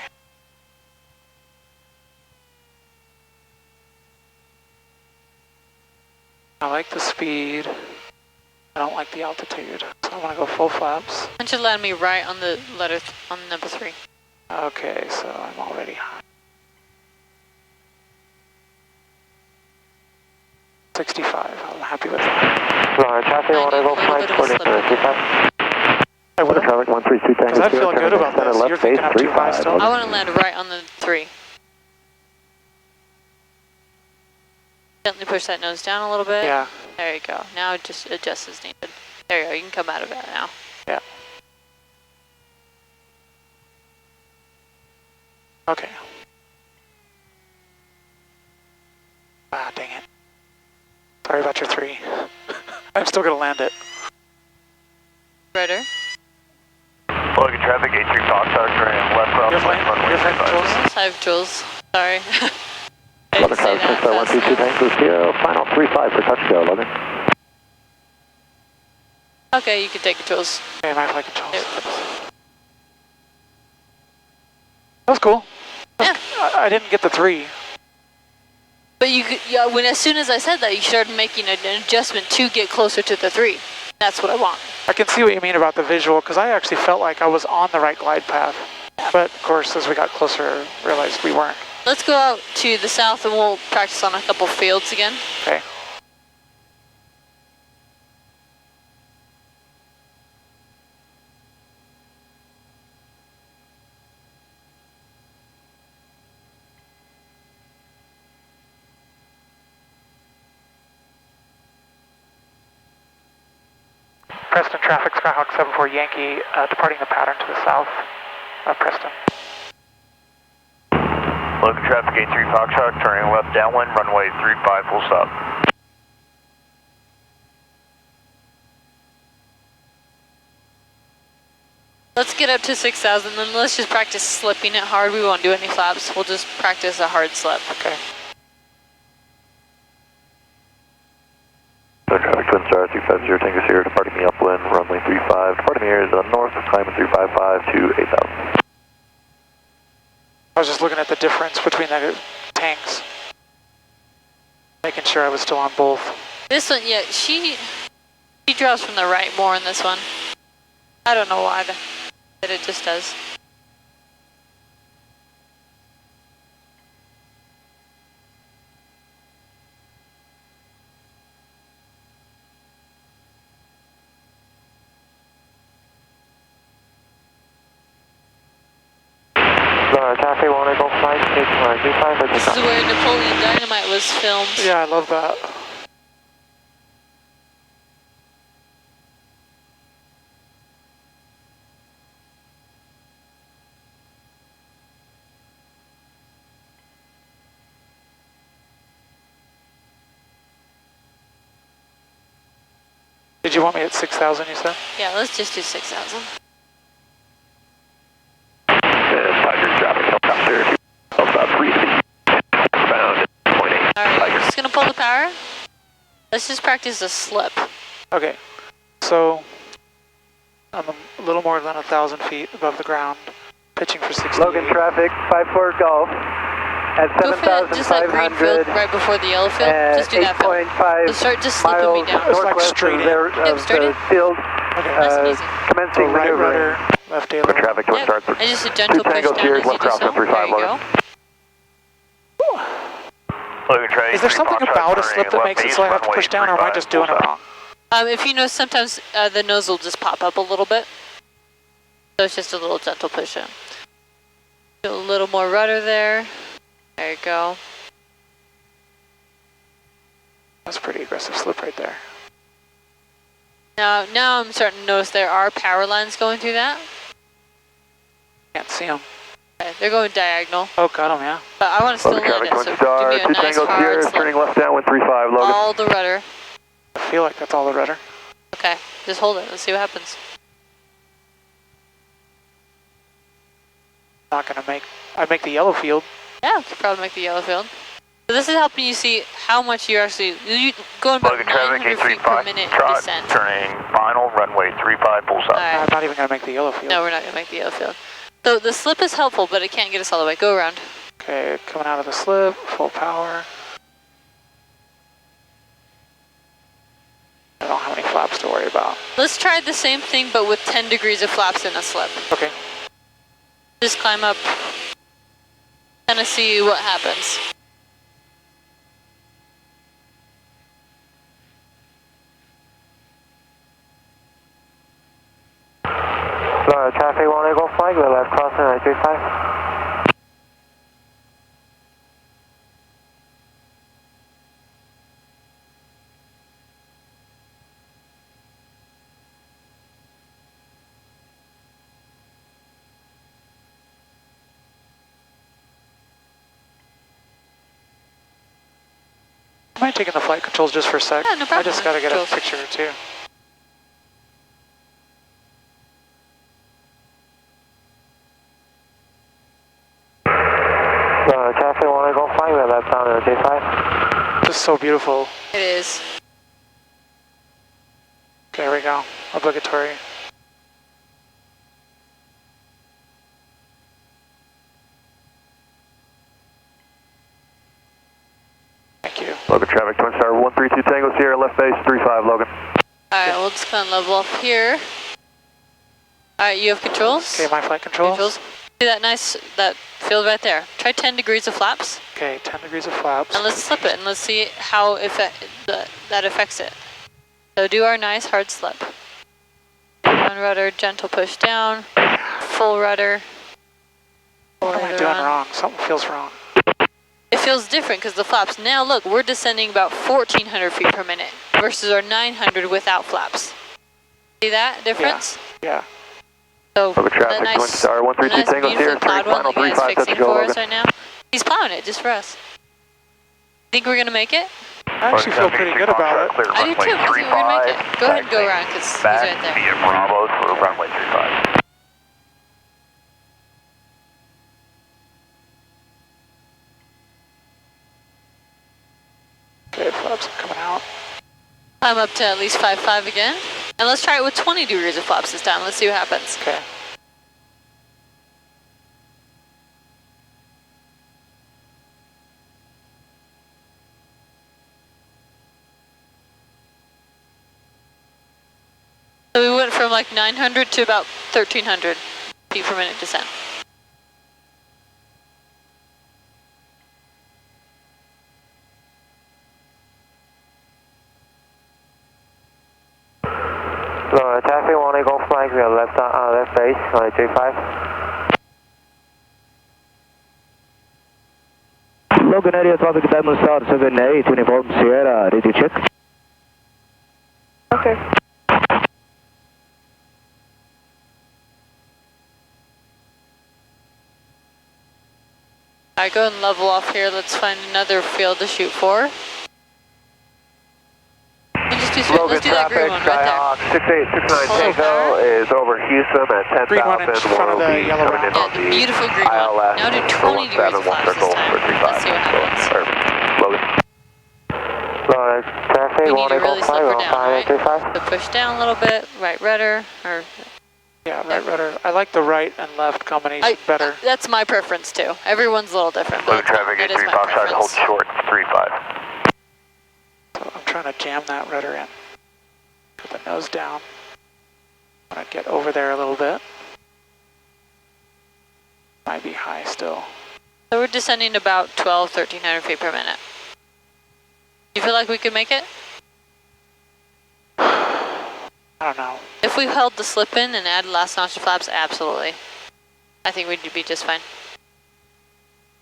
I like the speed. I don't like the altitude. So I want to go full flaps. Why don't you land me right on the letter, on number 3. Okay, so I'm already high. 65, I'm happy with that. Traffic, I need a little bit of a slip. I would have, Traffic 132 Tango because I feel Sierra, good about center this. left You're thinking base, I'm too high 35. still? I want to land right on the 3. Gently push that nose down a little bit. Yeah. There you go. Now just adjust as needed. There you go. You can come out of that now. Yeah. Okay. Ah, dang it. Sorry about your 3. I'm still going to land it. Rudder. Logan traffic, 83 Foxtrot, turning left cross, You're fine. runway You're fine, 35. Jules. I have Jules. Sorry. I Logan didn't say Tower, that fast 132 enough. Tango Sierra, final 35 for touch go, Logan. Okay, you can take it, Jules. Okay, my flight controls. Yep. That was cool. Yeah. I didn't get the 3. But you could, yeah, when as soon as I said that, you started making an adjustment to get closer to the 3. That's what I want. I can see what you mean about the visual, because I actually felt like I was on the right glide path. But, of course, as we got closer, realized we weren't. Let's go out to the south and we'll practice on a couple fields again. Okay. Preston traffic, Skyhawk 74 Yankee, departing the pattern to the south. Preston. Logan traffic, 83 Foxtrot, turning left downwind, runway 35, full stop. Let's get up to 6,000, then let's just practice slipping it hard. We won't do any flaps. We'll just practice a hard slip. Okay. Logan traffic, Twin Star, 250 Tango Sierra, departing the upwind, runway 35. Departing the area is north, climbing 355 to 8,000. I was just looking at the difference between the tanks. Making sure I was still on both. This one, yeah, she draws from the right more in this one. I don't know why, but it just does. Traffic, 185, This is where Napoleon Dynamite was filmed. Yeah, I love that. Did you want me at 6,000, you said? Yeah, let's just do 6,000. Tiger traffic, helicopter, about 3 feet, bound, 0.8. Alright, we're just gonna pull the power. Let's just practice a slip. Okay. So, I'm a little more than 1,000 feet above the ground, pitching for 68. Logan traffic, 54 Golf, at Go for that, just that green field 7,500, right before the yellow field. Just do that field. 8.5 Just start just slipping me miles down. It's like northwest straight of, in. there, Yep, of straight the in. field, Okay. Nice and easy. So commencing right maneuvering. rudder, left aileron. Traffic, Twin Yep. Star, And just a gentle 2 push Tango down Sierra, as you left do cross so. on 35, There you Logan. go. Logan traffic, Is there something 3 about a Foxtrot, slip that turning makes it left so I have base, to push down, or am I runway just doing 35, it wrong? If you know, sometimes the nose will just pop up a little bit. So it's just a little gentle push in. Do a little more rudder there. There you go. That's a pretty aggressive slip right there. Now I'm starting to notice there are power lines going through that. Can't see them. Okay, they're going diagonal, Oh, got them, yeah. but I want to still Logan land traffic, it, so Twin Star, give me 2 a nice Tango hard Sierra, slip. turning left downwind 35, Logan. All the rudder. I feel like that's all the rudder. Okay, just hold it. Let's see what happens. Not gonna make. I make the yellow field. Yeah, could probably make the yellow field. So this is helping you see how much you're actually going about Logan traffic 900 feet per 835, minute trot, descent. turning final, runway 35, full stop. Alright. I'm not even going to make the yellow field. No, we're not going to make the yellow field. So the slip is helpful, but it can't get us all the way. Go around. Okay, coming out of the slip, full power. I don't have any flaps to worry about. Let's try the same thing, but with 10 degrees of flaps in a slip. Okay. Just climb up, kind of see what happens. Traffic 1 Eagle flag, we're left crossing 935. Am I taking the flight controls just for a sec? Yeah, no problem. I just got to get a Controls. picture or two. Traffic 1 Eagle flag, we're left down to J5. This is so beautiful. It is. There we go. Obligatory. Thank you. Logan traffic, Twin Star 132 Tango Sierra, left base 35, Logan. Alright, we'll just kind of level off here. Alright, you have controls? Okay, my flight controls. See that nice, that field right there. Try 10 degrees of flaps, Okay, 10 degrees of flaps. and let's slip it, and let's see how that affects it. So do our nice hard slip. On rudder, gentle push down, full rudder. What am I doing wrong? Something feels wrong. It feels different because the flaps, now look, we're descending about 1,400 feet per minute versus our 900 without flaps. See that difference? Yeah. So Logan traffic, that Twin Star 132 nice Tango beautiful Sierra, cloud one final that you guys 35, touch fixing and go, for us Logan. right now. He's plowing it just for us. Think we're gonna make it? I actually feel pretty good about it. I do too. I think we're gonna make it. Go ahead and go around because he's Back right there. via Bravo for runway 35. Okay, flaps are coming out. Climb up to at least 5.5 again. And let's try it with 20 degrees of flaps this time. Let's see what happens. Okay. So we went from like 900 to about 1,300 feet per minute descent. Traffic 1 Eagle flag, we are left base, J5. Logan area traffic Diamond Star 78, uniform Sierra, ready to check. Okay. Alright, go and level off here. Let's find another field to shoot for. Let's do that green one right there. 6869 Tango is over Houston at 10,000. Green one in front of the yellow round. Yeah, the beautiful green one. Now do 20 degrees of flaps this time. Let's see what happens. Logan. Traffic We 1 need to Eagle really flag, slip her we're down, on right? J5. So push down a little bit, right rudder, or Yeah, right rudder. I like the right and left combination better. That's my preference too. Everyone's a little different. But Logan traffic that is 83 my Foxtrot, hold preference. short 35. So I'm trying to jam that rudder in. Put the nose down. I'm gonna get over there a little bit. Might be high still. So we're descending about 1,300 feet per minute. Do you feel like we could make it? I don't know. If we held the slip in and added last notch of flaps, absolutely. I think we'd be just fine.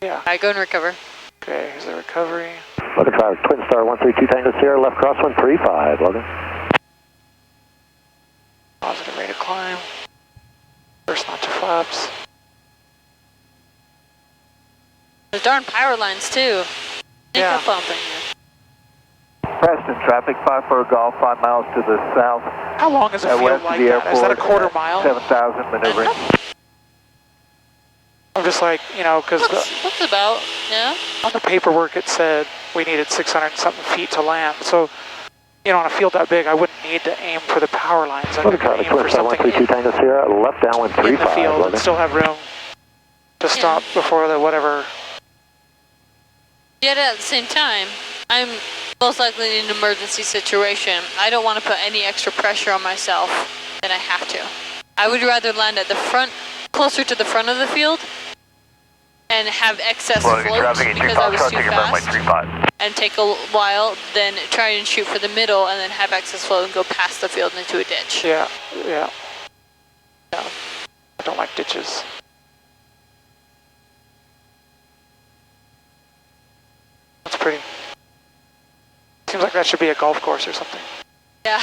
Yeah. Alright, go and recover. Okay, here's the recovery. Logan traffic Twin Star 132 Tango Sierra, left crosswind 35, Logan. Positive rate of climb. First notch of flaps. There's darn power lines too. Sneak Yeah. up bumping here. Preston, traffic 54 Golf, 5 miles to the south. How long is a field West like of the that? Is that a airport, quarter mile? 7,000 maneuvering. I'm just like, you know, because That's about, yeah. on the paperwork it said we needed 600 and something feet to land. So, you know, on a field that big, I wouldn't need to aim for the power lines. I could aim for something in 132 Tango Sierra, left downwind the 35. field and still have room to stop before the whatever. Yet at the same time, I'm most likely in an emergency situation. I don't want to put any extra pressure on myself than I have to. I would rather land at the front, closer to the front of the field, and have excess float because I was too fast and take a while, then try and shoot for the middle and then have excess float and go past the field into a ditch. Yeah, yeah. Yeah. I don't like ditches. That's pretty. Seems like that should be a golf course or something. Yeah.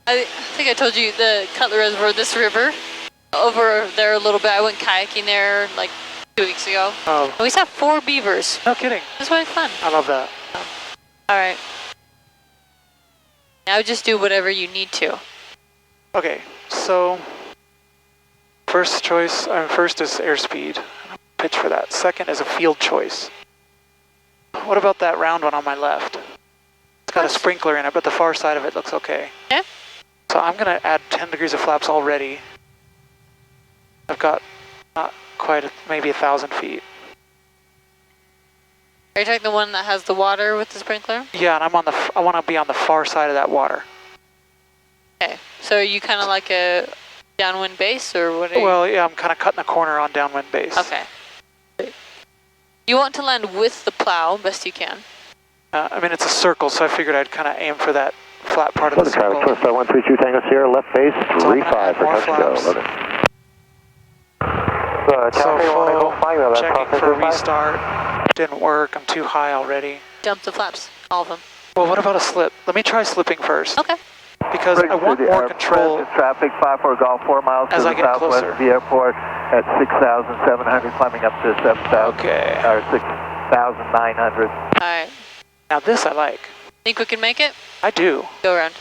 I think I told you the Cutler Reservoir, this river, over there a little bit. I went kayaking there like 2 weeks ago. Oh. And we saw 4 beavers. No kidding. It was really fun. I love that. All right. Now just do whatever you need to. Okay, so first choice, first is airspeed. Pitch for that. Second is a field choice. What about that round one on my left? It's got a sprinkler in it, but the far side of it looks okay. Yeah. So I'm going to add 10 degrees of flaps already. I've got not quite, maybe 1,000 feet. Are you talking the one that has the water with the sprinkler? Yeah, and I'm on the, I want to be on the far side of that water. Okay. So are you kind of like a downwind base or what are you? Well, yeah, I'm kind of cutting a corner on downwind base. Okay. You want to land with the plow best you can. I mean, it's a circle, so I figured I'd kind of aim for that flat part of the circle. Twist 132 Tango Sierra, left base, 35 for touch and go. So full, checking for a restart. Didn't work, I'm too high already. Dump the flaps, all of them. Well, what about a slip? Let me try slipping first. Okay. Because I want more control Traffic 54 Golf 4 miles as to I the get southwest closer. of the airport at 6,700, climbing up to 7,000 Okay. or 6,900. All right. Now this I like. Think we can make it? I do. Go around.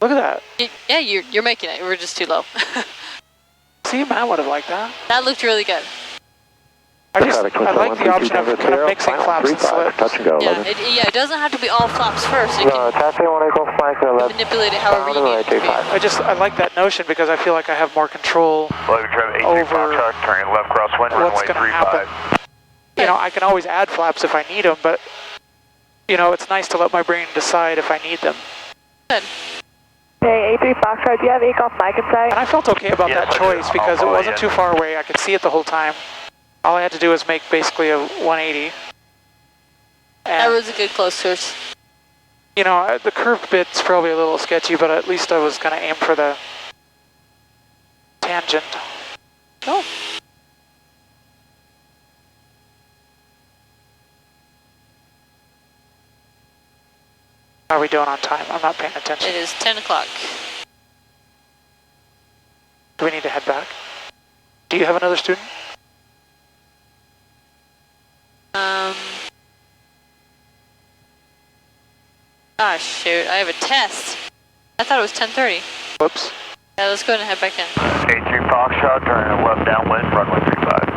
Look at that. Yeah, you're making it. We're just too low. See, Matt would have liked that. That looked really good. I like the option of kind of mixing flaps and slips. Touch and go. Yeah, it doesn't have to be all flaps first. You can manipulate it however you need it to be. I like that notion because I feel like I have more control over turning left crosswind, what's going to happen. You know, I can always add flaps if I need them, but you know, it's nice to let my brain decide if I need them. Good. Hey, A3 Foxtrot, do you have ACOF mic inside? And I felt okay about that choice because it wasn't too far away. I could see it the whole time. All I had to do was make basically a 180. That And, was a good close source. you know, the curved bit's probably a little sketchy, but at least I was going to aim for the tangent. Oh. How are we doing on time? I'm not paying attention. It is 10 o'clock. Do we need to head back? Do you have another student? Ah, shoot. I have a test. I thought it was 10:30. Whoops. Yeah, let's go ahead and head back in. A3 Foxtrot, turning left downwind, runway 35.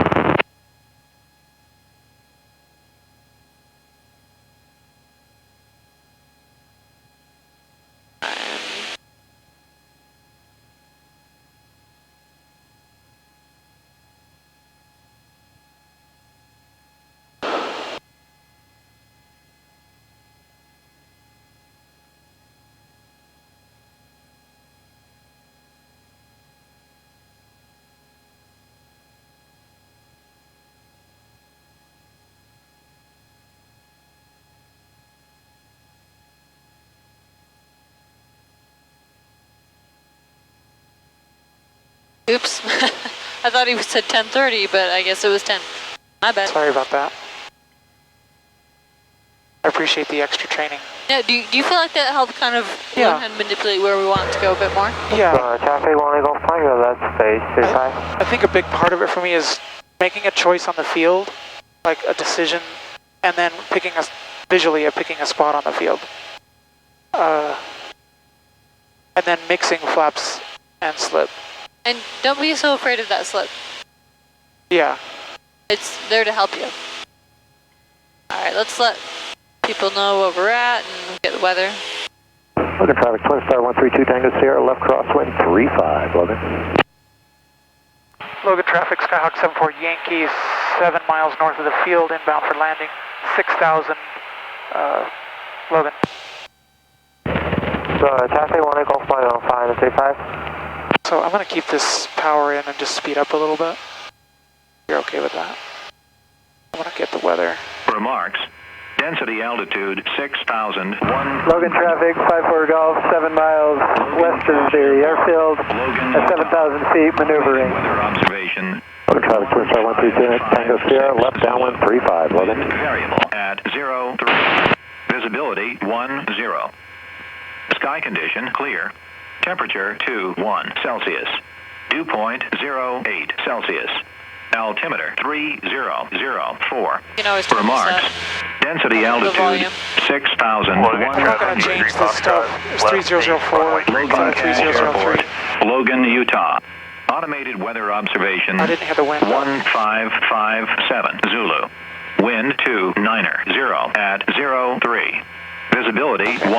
Oops. I thought he said 10:30, but I guess it was 10. My bad. Sorry about that. I appreciate the extra training. Yeah, do you feel like that helped kind of learn how to manipulate where we want to go a bit more? Yeah. Traffic 1 Golf 5, left space, 35. I think a big part of it for me is making a choice on the field, like a decision, and then picking a spot on the field. And then mixing flaps and slip. And don't be so afraid of that slip. Yeah. It's there to help you. All right, let's let people know where we're at and get the weather. Logan traffic, Twin Star 132 Tango Sierra, left crosswind 35, Logan. Logan traffic, Skyhawk 74 Yankee, 7 miles north of the field, inbound for landing, 6,000, Logan. Taxi 1 Golf Flight on 535. So I'm going to keep this power in and just speed up a little bit. You're okay with that? I want to get the weather. Remarks. Density altitude 6,001. Logan traffic, 54 Golf, 7 miles west of the airfield, at 7,000 feet, maneuvering. Weather observation. Logan traffic, Twin Star 132 Tango Sierra, left downwind 35, Logan. Variable at 03. Visibility 10. Sky condition clear. Temperature 21 Celsius. Dew point 08 Celsius. Altimeter 3004. You can always turn Remarks. this up. Density altitude 6,000. I'm not going to change this stuff. It's 3004, Logan Cache 3003. Airport, Logan, Utah. Automated weather observation. I didn't hear the wind. 1557 Zulu. Wind 29er at 03. Visibility 10.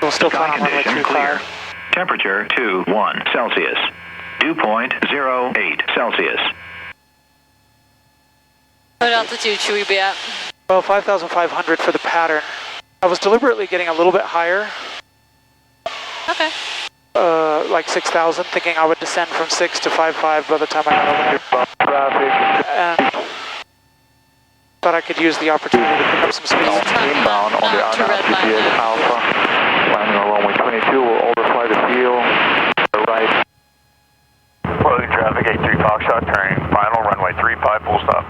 We'll still Sky fly on runway condition clear. 35. Temperature 21 Celsius. Dew point 08 Celsius. What altitude should we be at? Well, 5,500 for the pattern. I was deliberately getting a little bit higher, Okay. like 6,000, thinking I would descend from 6 to 5.5 by the time I got over here. And thought I could use the opportunity to pick up some speed. Inbound on the Not to red line GPS now. Alpha, landing on runway 22, we'll overfly the field, to the right. Logan traffic, 83 Foxtrot, turning final, runway 35, full stop.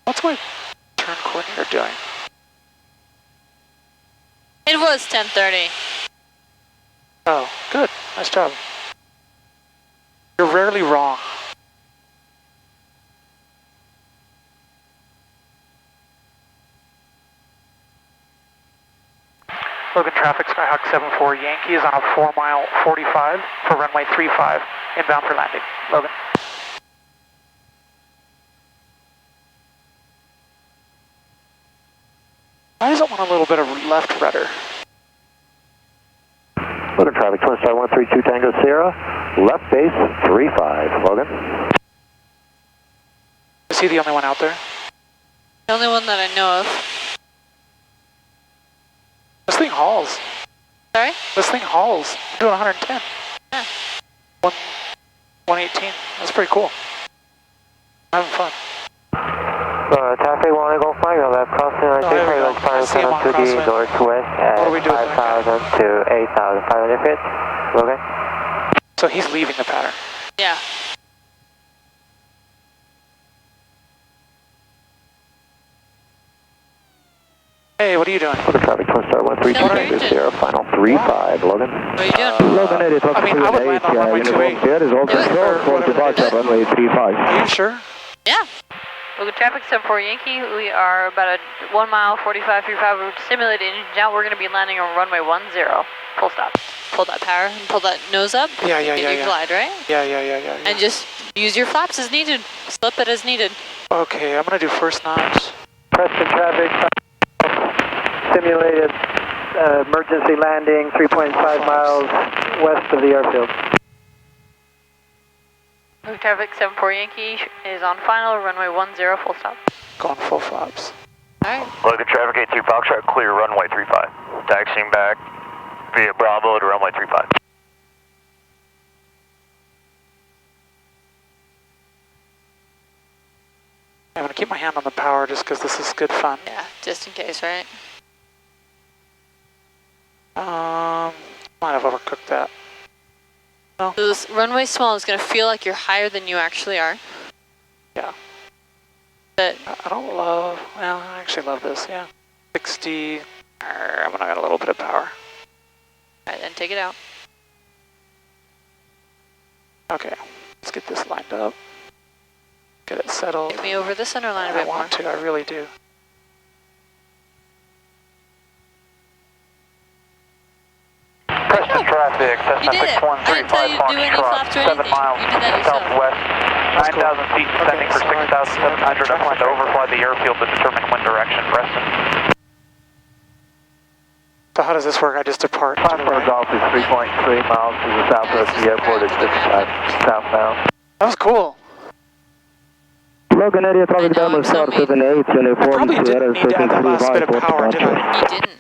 What's my turn coordinator doing? It was 10:30. Oh, good. Nice job. You're rarely wrong. Logan traffic, Skyhawk 74 Yankee is on a 4-mile 45 for runway 35, inbound for landing. Logan. Why does it want a little bit of left rudder? Logan traffic, Twin Star 132 Tango Sierra, left base 35, Logan. Is he the only one out there? The only one that I know of. This thing hauls. Sorry? This thing hauls. I'm doing 110. Yeah. 118. That's pretty cool. I'm having fun. Taxi 1 Golf Flight, your left crossing, I think there we go. I see him on to the crosswind. northwest at What do we do with that? 5,000 to 8,500 feet. Logan. So he's leaving the pattern. Yeah. Hey, what are you doing? Logan traffic, Twin Star 132 Kill your Tango engine. Sierra, final 35, Logan. What are you doing? Logan 80, I mean, I would land on runway 28. Here is all Do it. control for departure runway 35. Are you sure? Yeah. Logan traffic 74 Yankee. We are about a 1 mile 45 35. We're simulated engine out. We're going to be landing on runway 10. Full stop. Pull that power and pull that nose up. Yeah. And you glide, right? Yeah. And just use your flaps as needed. Slip it as needed. Okay, I'm gonna do first notch. Preston traffic, simulated emergency landing 3.5 miles west of the airfield. Logan traffic 74 Yankee is on final. Runway 10. Full stop. Going full flaps. All right. Logan traffic, 83 Foxtrot, clear runway 35. Taxiing back via Bravo to runway 35. I'm gonna keep my hand on the power just because this is good fun. Yeah, just in case, right? Might have overcooked that. So this runway small is going to feel like you're higher than you actually are. Yeah. But I don't love, well, I actually love this, yeah. 60, I'm gonna add a little bit of power. all right, then take it out. Okay, let's get this lined up. Get it settled. Get me over the center line a I bit more. want to, I really do. Cessna traffic, You did it. I didn't tell you to do any flaps or anything. 7 miles You did that yourself. southwest, 9,000 feet, descending for 6,700. I'm going to overfly the airfield to determine wind direction. Preston. So how does this work? I just depart to the Foxtrot right. Golf is 3.3 miles to the southwest of the airport. It's just southbound. That was cool. Logan area traffic I know, I'm Diamond Star sorry. 78, I uniform probably didn't Sierra need to add that last bit of power, did I? You didn't.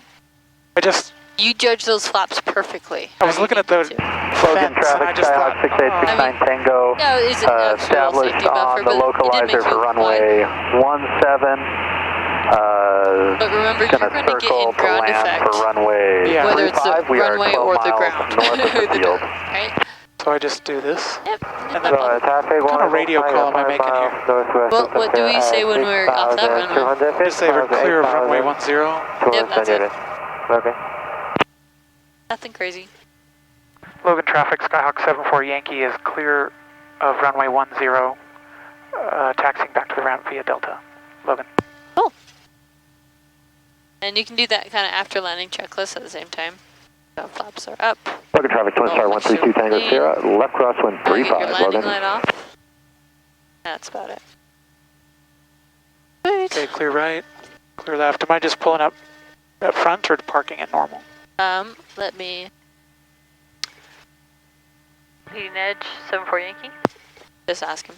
I just, You judged those flaps perfectly. I was looking at the Logan fence and I traffic, just Skyhawk thought, 6869 Tango. No, it isn't actual Established safety buffer, on the but it did localizer make for you runway glide. 17. But remember, you're Gonna going to get circle in to ground land effect, for runway Yeah. whether it's the 35. We are runway 12 or the miles ground. north of the field. Right? so I just do this. Yep. And then what kind of radio call am I making here? Well, what do we say when we're off that runway? Just say we're clear of runway 10. Yep, that's it. Okay. Nothing crazy. Logan traffic, Skyhawk 74 Yankee is clear of runway 10, taxiing back to the ramp via Delta. Logan. Cool. And you can do that kind of after landing checklist at the same time. So flaps are up. Logan traffic, Twin Star 132 Tango Sierra, left crosswind Get your 35, landing Logan. light off. That's about it. Sweet. Okay, clear right, clear left. Am I just pulling up at front or parking at normal? Let me. Leading edge, 74 Yankee. Just ask him.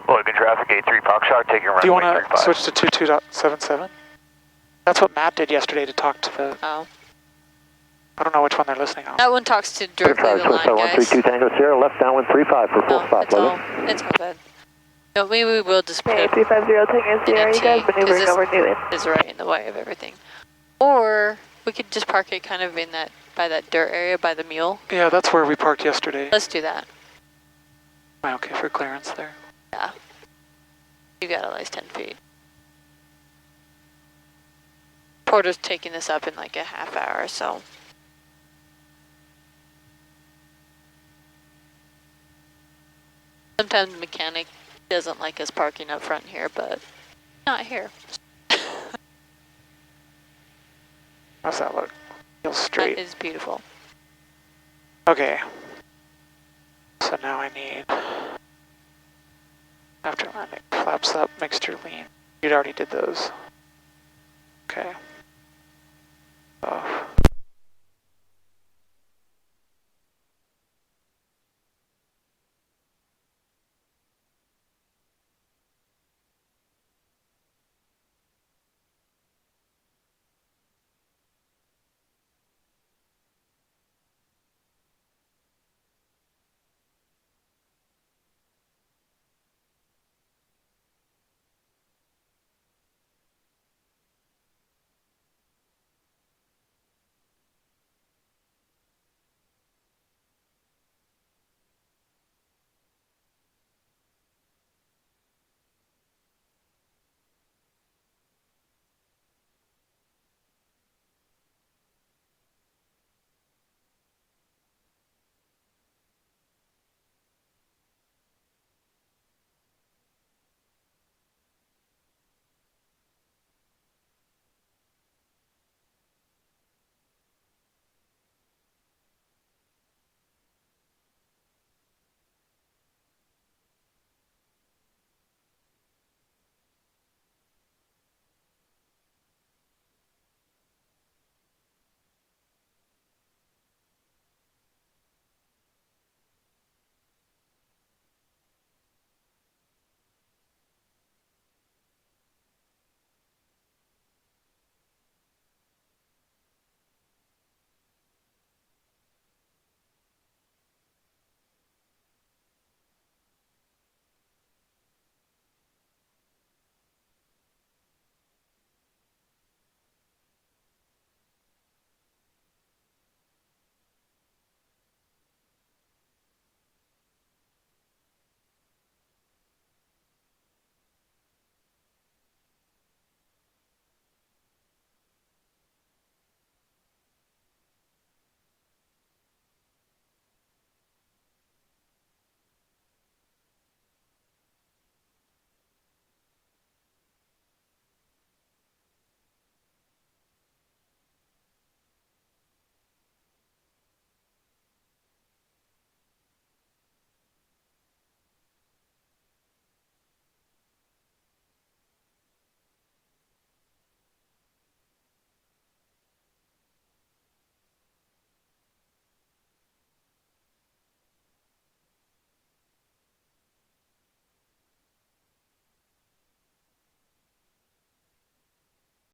Logan traffic, 83 Foxtrot, taking runway Do you want 35. to switch to 22.77? That's what Matt did yesterday to talk to the, Oh. I don't know which one they're listening on. That one talks to Logan directly traffic, the Twin Star line, guys. 132 Tango Sierra, left downwind 35 for full No, stop, it's all, Logan. it's all good. No, maybe we will just put 8350 Tango Sierra, you guys maneuvering over Newton. is right in the way of everything. Or we could just park it kind of in that, by that dirt area by the mule. Yeah, that's where we parked yesterday. Let's do that. Am I okay for clearance there? Yeah. You got at least 10 feet. Porter's taking this up in like a half hour or so. Sometimes the mechanic doesn't like us parking up front here, but not here. How's that look? Feels straight. That is beautiful. Okay. So now I need, after landing, flaps up, mixture lean. You'd already did those. Okay.